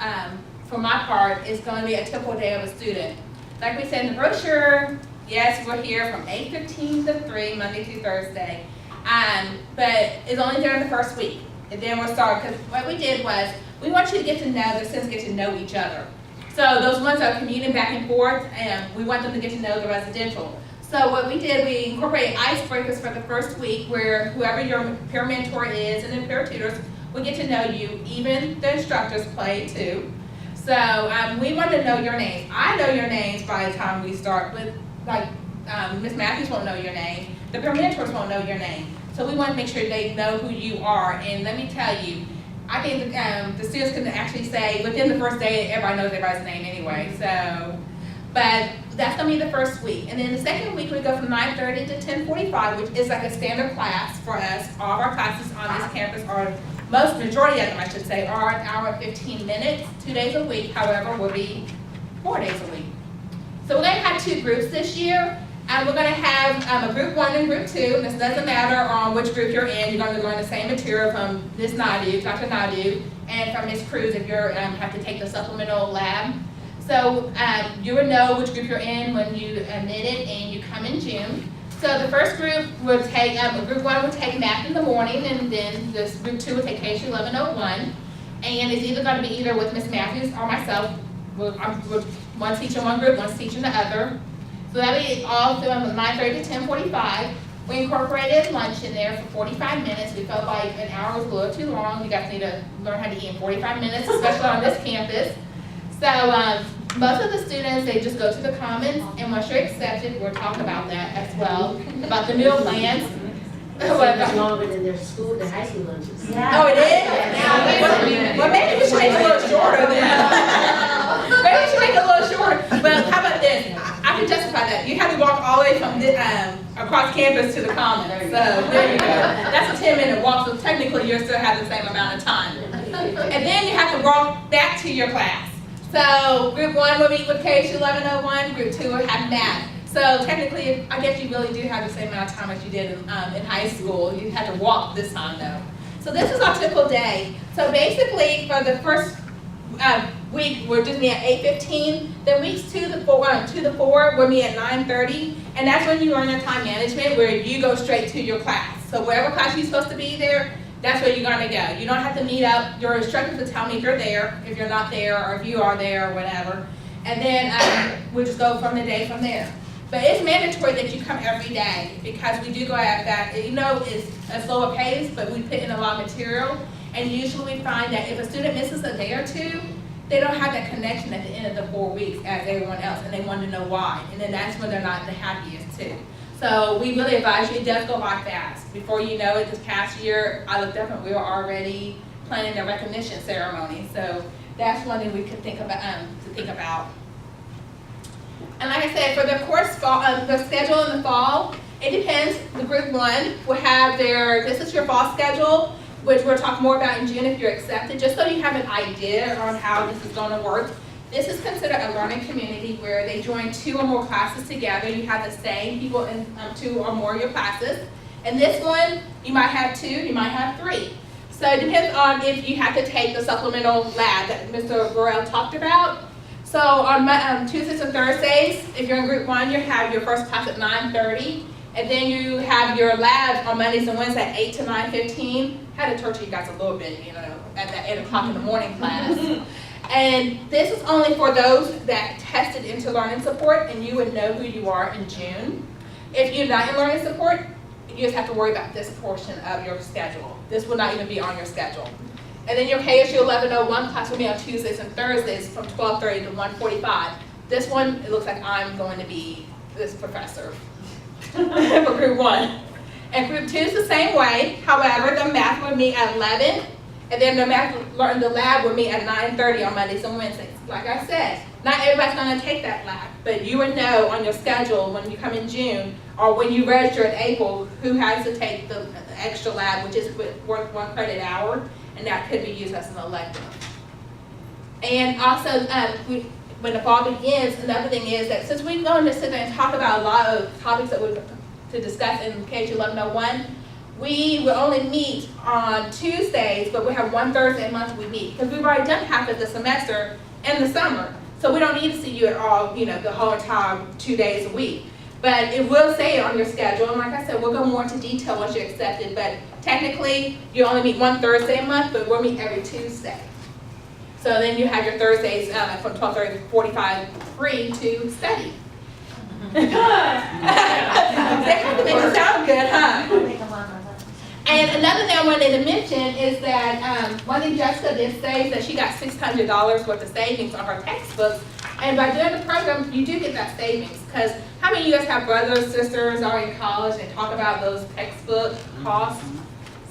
for my part is going to be a typical day of a student. Like we said in the brochure, yes, we're here from 8:15 to 3, Monday through Thursday. But it's only during the first week. And then we'll start, because what we did was, we want you to get to know, the students get to know each other. So those ones that are commuting back and forth, and we want them to get to know the residential. So what we did, we incorporated icebreakers for the first week, where whoever your peer mentor is and the peer tutors will get to know you. Even the instructors play too. So we want to know your names. I know your names by the time we start, but like Ms. Matthews won't know your name. The peer mentors won't know your name. So we want to make sure they know who you are. And let me tell you, I think the students can actually say within the first day, everybody knows everybody's name anyway. So, but that's going to be the first week. And then the second week, we go from 9:30 to 10:45, which is like a standard class for us. All of our classes on this campus are, majority of them, I should say, are an hour and 15 minutes, 2 days a week. However, will be 4 days a week. So we're going to have 2 groups this year. We're going to have a group 1 and group 2. This doesn't matter on which group you're in. You're going to learn the same material from Ms. Nadu, Dr. Nadu, and from Ms. Cruz if you have to take the supplemental lab. So you will know which group you're in when you admit it and you come in June. So the first group will take, group 1 will take math in the morning, and then this group 2 will take KS 1101. And it's either going to be either with Ms. Matthews or myself. One teaching one group, one's teaching the other. So that'll be all through 9:30 to 10:45. We incorporated lunch in there for 45 minutes. We felt like an hour was a little too long. You guys need to learn how to eat in 45 minutes, especially on this campus. So most of the students, they just go to the commons, and once you're accepted, we'll talk about that as well, about the meal plans. It's longer than their school, their high school lunches. Yeah. Oh, it is? Well, maybe we should make it a little shorter then. Maybe we should make it a little shorter. Well, how about this? I can justify that. You have to walk all the way from across campus to the commons. So there you go. That's a 10-minute walk, so technically you'll still have the same amount of time. And then you have to walk back to your class. So group 1 will meet with KS 1101, group 2 will have math. So technically, I guess you really do have the same amount of time as you did in high school. You had to walk this time though. So this is our typical day. So basically, for the first week, we're just meet at 8:15. Then weeks 2 to 4, we'll meet at 9:30. And that's when you learn your time management, where you go straight to your class. So wherever class you're supposed to be there, that's where you're going to go. You don't have to meet up. Your instructors will tell me if you're there, if you're not there, or if you are there, or whatever. And then we'll just go from the day from there. But it's mandatory that you come every day, because we do go at that, it's a slower pace, but we put in a lot of material. And usually we find that if a student misses a day or 2, they don't have that connection at the end of the 4 weeks as everyone else, and they want to know why. And then that's when they're not the happiest too. So we really advise you, it does go by fast. Before you know it, this past year, I looked up and we were already planning the recognition ceremony. So that's one thing we could think about, And like I said, for the course the schedule in the fall, it depends. The group 1 will have this is your fall schedule, which we'll talk more about in June if you're accepted, just so you have an idea on how this is going to work. This is considered a learning community where they join 2 or more classes together. You have the same people in 2 or more of your classes. And this one, you might have 2, you might have 3. So it depends on if you have to take the supplemental lab that Mr. Burrell talked about. So on Tuesdays and Thursdays, if you're in group 1, you have your first class at 9:30. And then you have your lab on Mondays and Wednesdays at 8 to 9:15. Had to torture you guys a little bit, at that 8 o'clock in the morning class. And this is only for those that tested into learning support, and you would know who you are in June. If you're not in learning support, you just have to worry about this portion of your schedule. This will not even be on your schedule. And then your KSU 1101 class will be on Tuesdays and Thursdays from 12:30 to 1:45. This one, it looks like I'm going to be this professor for group 1. And group 2 is the same way. However, the math will meet at 11. And then the lab will meet at 9:30 on Mondays and Wednesdays. Like I said, not everybody's going to take that lab, but you would know on your schedule when you come in June or when you register in April who has to take the extra lab, which is worth 1 credit hour, and that could be used as an elective. And also, when the fall begins, another thing is that since we're going to sit there and talk about a lot of topics that we're to discuss in KH 1101, we will only meet on Tuesdays, but we have one Thursday a month we meet, because we've already done half of the semester in the summer. So we don't need to see you at all, the whole time, 2 days a week. But it will say it on your schedule, and like I said, we'll go more into detail once you're accepted, but technically, you only meet one Thursday a month, but we'll meet every Tuesday. So then you have your Thursdays from 12:30 to 45 free to study. They have to make it sound good, huh? And another thing I wanted to mention is that one thing Jessica did say is that she got $600 worth of savings on her textbooks. And by doing the program, you do get that savings. Because how many of you guys have brothers, sisters, are in college and talk about those textbook costs?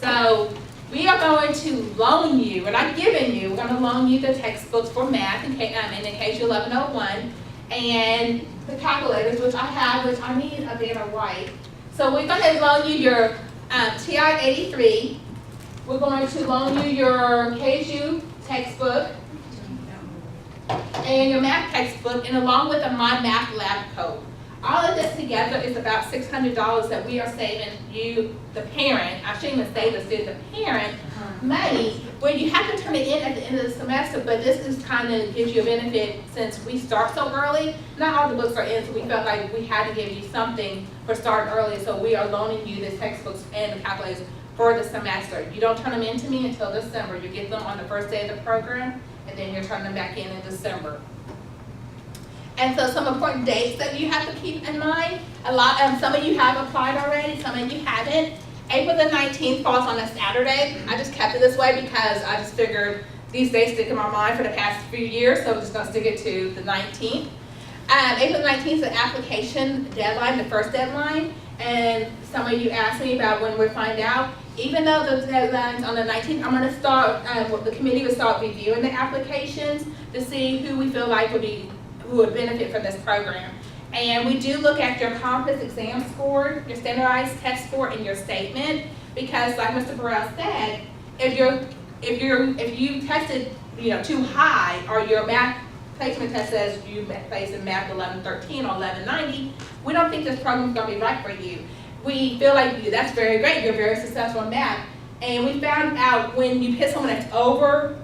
So we are going to loan you, we're not giving you, we're going to loan you the textbooks for math in KH 1101 and the calculators, which I have, which I need a bit of white. So we're going to loan you your TI 83. We're going to loan you your KSU textbook and your math textbook, and along with a My Math Lab code. All of this together is about $600 that we are saving you, the parent. I shouldn't even say the student, the parent, money, where you have to turn it in at the end of the semester, but this is kind of gives you a benefit since we start so early. Not all the books are in, so we felt like we had to give you something for starting early, so we are loaning you the textbooks and the calculators for the semester. You don't turn them in to me until December. You get them on the first day of the program, and then you're turning them back in December. And so some important dates that you have to keep in mind. Some of you have applied already, some of you haven't. April the 19th falls on a Saturday. I just kept it this way because I just figured these days stick in my mind for the past few years, so I'm just gonna stick it to the 19th. April the 19th is an application deadline, the first deadline. And some of you asked me about when we'll find out. Even though the deadline's on the 19th, I'm gonna start, the committee will start reviewing the applications to see who we feel like who would benefit from this program. And we do look at your compass exam score, your standardized test score, and your statement, because like Mr. Burrell said, if you tested too high, or your math placement test says you placed in math 1113 or 1190, we don't think this program is going to be right for you. We feel like that's very great, you're very successful in math, and we found out when you pick someone that's over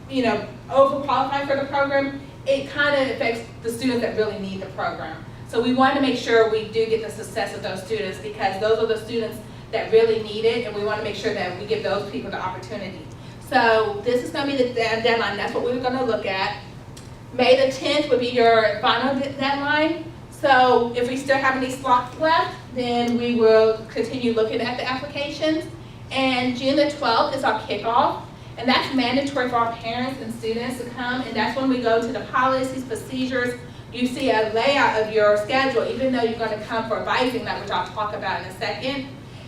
qualified for the program, it kind of affects the students that really need the program. So we want to make sure we do get the success of those students, because those are the students that really need it, and we want to make sure that we give those people the opportunity. So this is going to be the deadline. That's what we're going to look at. May the 10th would be your final deadline. So if we still have any slots left, then we will continue looking at the applications. And June the 12th is our kickoff. And that's mandatory for our parents and students to come, and that's when we go to the policies, procedures. You see a layout of your schedule, even though you're going to come for advising night, which I'll talk about in a second.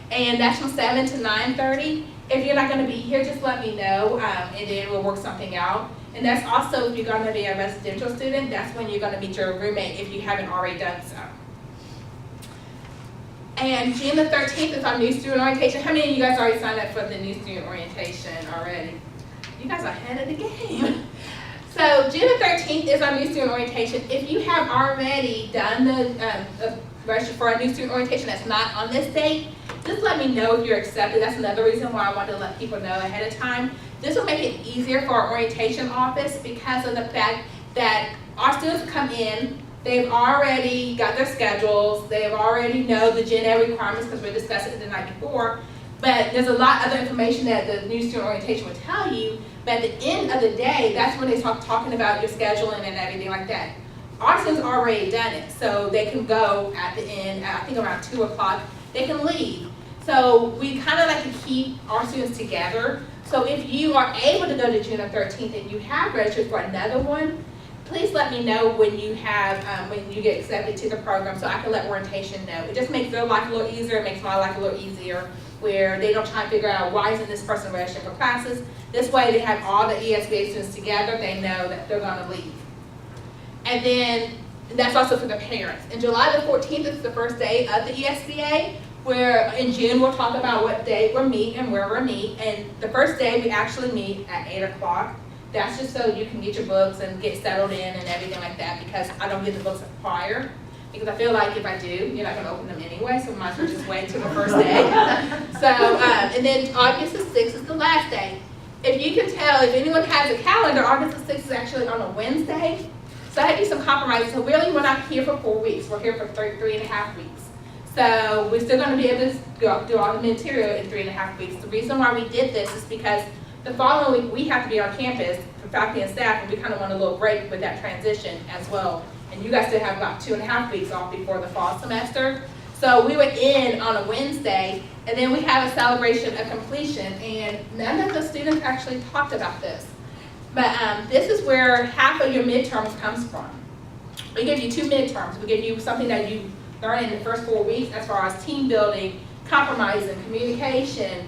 And that's from 7 to 9:30. If you're not going to be here, just let me know, and then we'll work something out. And that's also if you're going to be a residential student, that's when you're going to meet your roommate if you haven't already done so. And June the 13th is our new student orientation. How many of you guys already signed up for the new student orientation already? You guys are ahead of the game. So June the 13th is our new student orientation. If you have already done the register for our new student orientation that's not on this date, just let me know if you're accepted. That's another reason why I want to let people know ahead of time. This will make it easier for our orientation office because of the fact that our students come in, they've already got their schedules, they've already know the Gen Ed requirements because we discussed it the night before, but there's a lot of other information that the new student orientation will tell you, but at the end of the day, that's when they start talking about your scheduling and everything like that. Our students already done it, so they can go at the end, I think around 2 o'clock, they can leave. So we kind of like to keep our students together. So if you are able to go to June 13th and you have registered for another one, please let me know when you have, when you get accepted to the program so I can let orientation know. It just makes their life a little easier, it makes my life a little easier, where they don't try to figure out why isn't this person registered for classes. This way they have all the ESBA students together, they know that they're gonna leave. And then that's also for the parents. And July the 14th is the first day of the ESBA, where in June we'll talk about what day we'll meet and where we'll meet. And the first day we actually meet at 8 o'clock. That's just so you can get your books and get settled in and everything like that, because I don't get the books prior. Because I feel like if I do, you're not gonna open them anyway, so we might as well just wait till the first day. So, and then August the 6th is the last day. If you can tell, if anyone has a calendar, August the 6th is actually on a Wednesday. So I had to do some compromises. So really, we're not here for 4 weeks. We're here for 3.5 weeks. So we're still gonna be able to do all the material in 3.5 weeks. The reason why we did this is because the following week, we have to be on campus for faculty and staff, and we kind of want a little break with that transition as well. And you guys still have about 2.5 weeks off before the fall semester. So we were in on a Wednesday, and then we have a celebration of completion, and none of the students actually talked about this. But this is where half of your midterms comes from. We give you 2 midterms. We give you something that you learn in the first 4 weeks as far as team building, compromising, communication,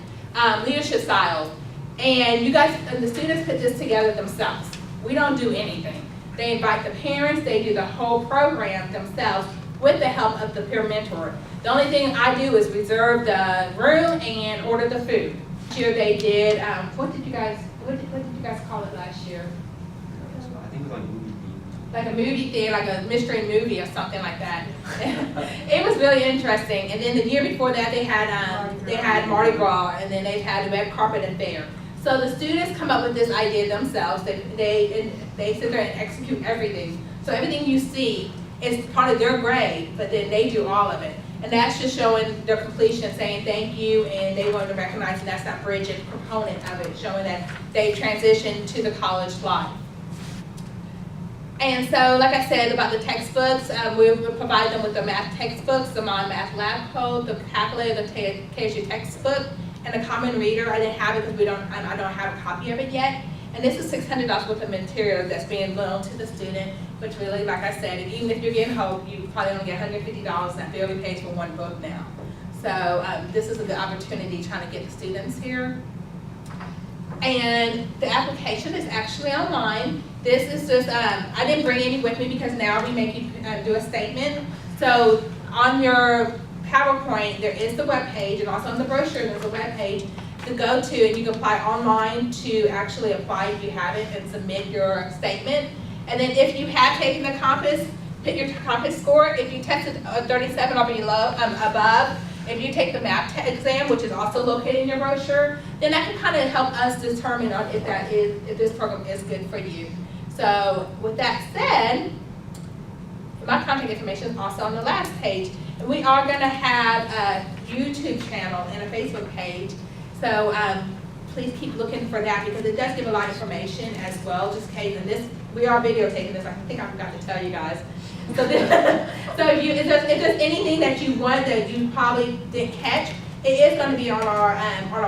leadership styles. And you guys, the students put this together themselves. We don't do anything. They invite the parents, they do the whole program themselves with the help of the peer mentor. The only thing I do is reserve the room and order the food. Last year they did, what did you guys call it last year? I think it was like movie themed. Like a movie theater, like a mystery movie or something like that. It was really interesting. And then the year before that they had Mardi Gras, and then they've had the red carpet affair. So the students come up with this idea themselves. They sit there and execute everything. So everything you see is part of their grade, but then they do all of it. And that's just showing their completion, saying thank you, and they want to recognize, and that's that Bridget component of it, showing that they transitioned to the college life. And so, like I said about the textbooks, we will provide them with the math textbooks, the Mind Math Lab Code, the calculator, the KSU textbook, and a common reader. I didn't have it because I don't have a copy of it yet. And this is $600 worth of material that's being loaned to the student, which really, like I said, even if you're getting Hope, you probably only get $150, and that barely pays for one book now. So this is a good opportunity trying to get the students here. And the application is actually online. This is just, I didn't bring any with me because now we make you do a statement. So on your PowerPoint, there is the web page, and also on the brochure, there's a web page to go to, and you can apply online to actually apply if you haven't and submit your statement. And then if you have taken the Compass, put your Compass score. If you tested 37 or below, above, if you take the math exam, which is also located in your brochure, then that can kind of help us determine on if this program is good for you. So with that said, my contact information is also on the last page. And we are going to have a YouTube channel and a Facebook page. So please keep looking for that, because it does give a lot of information as well. Just in case, and this, we are videotaping this. I think I forgot to tell you guys. So, if there's anything that you want that you probably didn't catch, it is going to be on our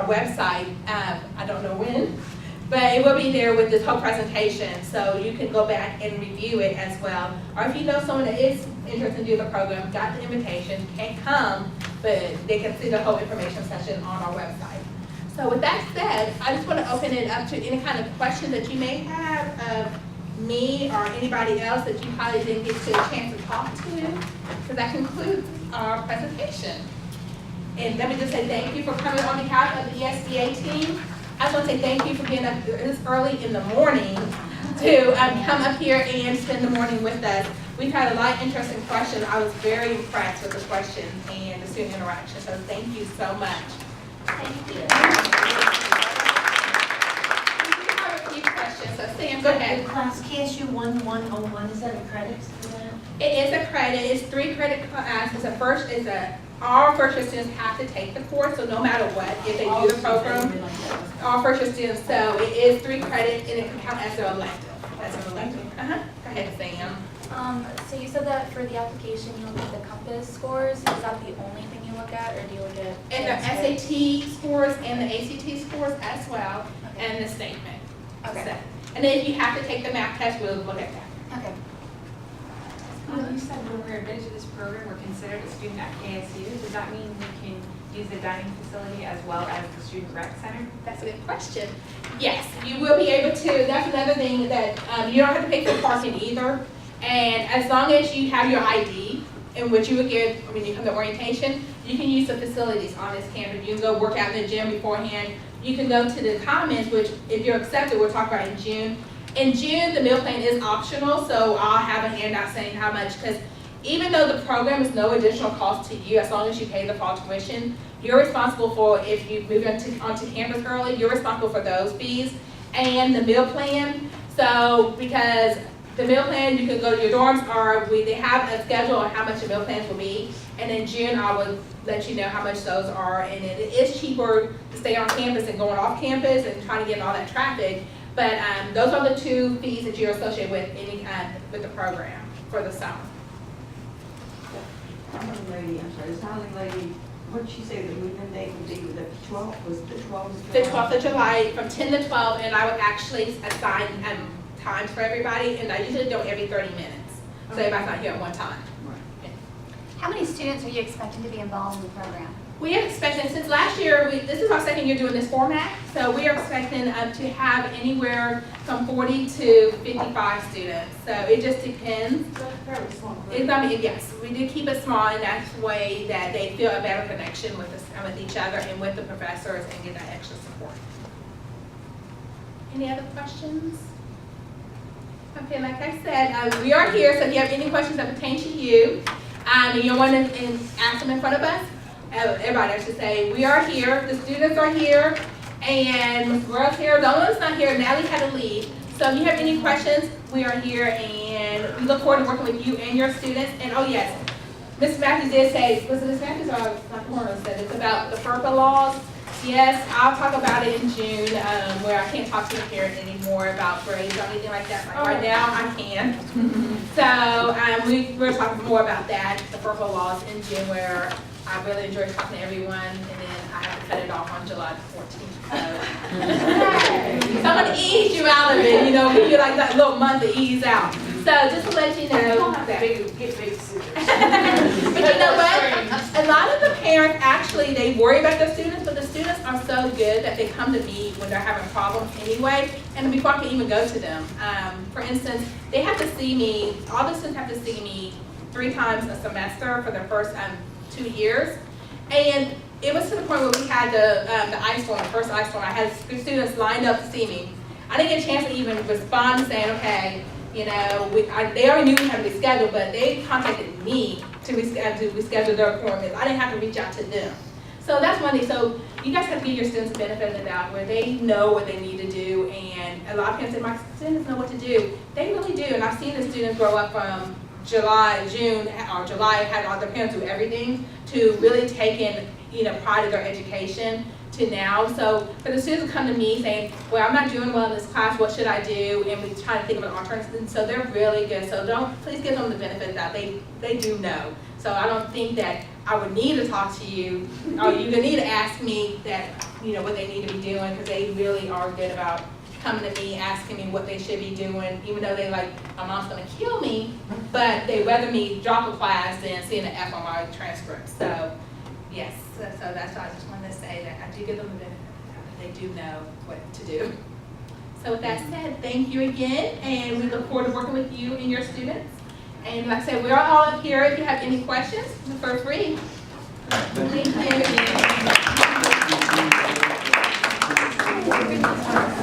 website. I don't know when, but it will be there with this whole presentation. So you can go back and review it as well. Or if you know someone that is interested in doing the program, got the invitation, can't come, but they can see the whole information session on our website. So with that said, I just want to open it up to any kind of questions that you may have of me or anybody else that you probably didn't get to a chance to talk to, because that concludes our presentation. And let me just say thank you for coming on behalf of the ESBA team. I just want to say thank you for being up this early in the morning to come up here and spend the morning with us. We've had a lot of interesting questions. I was very impressed with the questions and the student interaction, so thank you so much. Thank you. Questions. So Sam, go ahead. Class KSU 1101, is that a credit for that? It is a credit. It's 3 credit classes. All first year students have to take the course, so no matter what, if they do the program, all first year students. So it is 3 credits, and it can count as their elective. That's an elective. Go ahead, Sam. So you said that for the application you look at the Compass scores. Is that the only thing you look at, or do you look at? And the SAT scores and the ACT scores as well, and the statement. Okay. So, and then if you have to take the math test, we'll look at that. Okay. You said when we're admitted to this program, we're considered a student at KSU. Does that mean we can use the dining facility as well as the student rec center? That's a good question. Yes, you will be able to. That's another thing that you don't have to pay for parking either. And as long as you have your ID, in which you would get when you come to orientation, you can use the facilities on this campus. You can go work out in the gym beforehand. you can go to the comments, which if you're accepted, we'll talk about in June. In June, the meal plan is optional, so I'll have a handout saying how much, because even though the program is no additional cost to you, as long as you pay the fall tuition, you're responsible for, if you move onto campus early, you're responsible for those fees and the meal plan. So, because the meal plan, you can go to your dorms, or they have a schedule on how much the meal plans will be. And in June, I will let you know how much those are. And it is cheaper to stay on campus than going off campus and trying to get all that traffic. But those are the two fees that you're associated with with the program for the summer. Housing lady, I'm sorry, this housing lady, what did she say the movement date would be? The 12th, was the 12th? The 12th of July from 10 to 12, and I would actually assign times for everybody, and I usually do it every 30 minutes. So everybody's not here at one time. How many students are you expecting to be involved in the program? We are expecting, since last year, this is our second year doing this format, so we are expecting to have anywhere from 40 to 55 students. So it just depends. It's gonna be, yes, we do keep it small, and that's the way that they feel a better connection with each other and with the professors and get that extra support. Any other questions? Okay, like I said, we are here, so if you have any questions that pertain to you, and you want to ask them in front of us, everybody, I should say, we are here, the students are here, and Ms. World's here, the only one's not here, Natalie had to leave. So if you have any questions, we are here, and we look forward to working with you and your students. And oh yes, Ms. Matthews did say, was it Ms. Matthews or Dr. Horner said it's about the FERPA laws? Yes, I'll talk about it in June, where I can't talk to the parent anymore about grades or anything like that. Like right now, I can. So we're talking more about that, the FERPA laws in June, where I really enjoyed talking to everyone, and then I have to cut it off on July 14th. So I'm going to ease you out of it, give you like that little month to ease out. So just to let you know that. But you know what? A lot of the parents actually, they worry about their students, but the students are so good that they come to me when they're having problems anyway, and before I can even go to them. For instance, they have to see me, all the students have to see me 3 times a semester for their first 2 years. And it was to the point where we had the ice storm, the first ice storm. I had students lined up to see me. I didn't get a chance to even respond and saying, okay, they already knew we had to reschedule, but they contacted me to reschedule their appointments. I didn't have to reach out to them. So that's one thing. So you guys have to give your students the benefit of the doubt where they know what they need to do. And a lot of parents say, my students know what to do. They really do. And I've seen the students grow up from June, had all their parents do everything, to really taking pride of their education to now. So for the students to come to me saying, well, I'm not doing well in this class, what should I do? And we try to think of an alternative. So they're really good. So please give them the benefit that they do know. So I don't think that I would need to talk to you, or you would need to ask me that, what they need to be doing, because they really are good about coming to me, asking me what they should be doing, even though they like, my mom's gonna kill me, but they rather me drop a class than seeing an F on my transcript. So yes, so that's why I just wanted to say that I do give them the benefit that they do know what to do. So with that said, thank you again, and we look forward to working with you and your students. And like I said, we're all up here. If you have any questions, feel free. Thank you.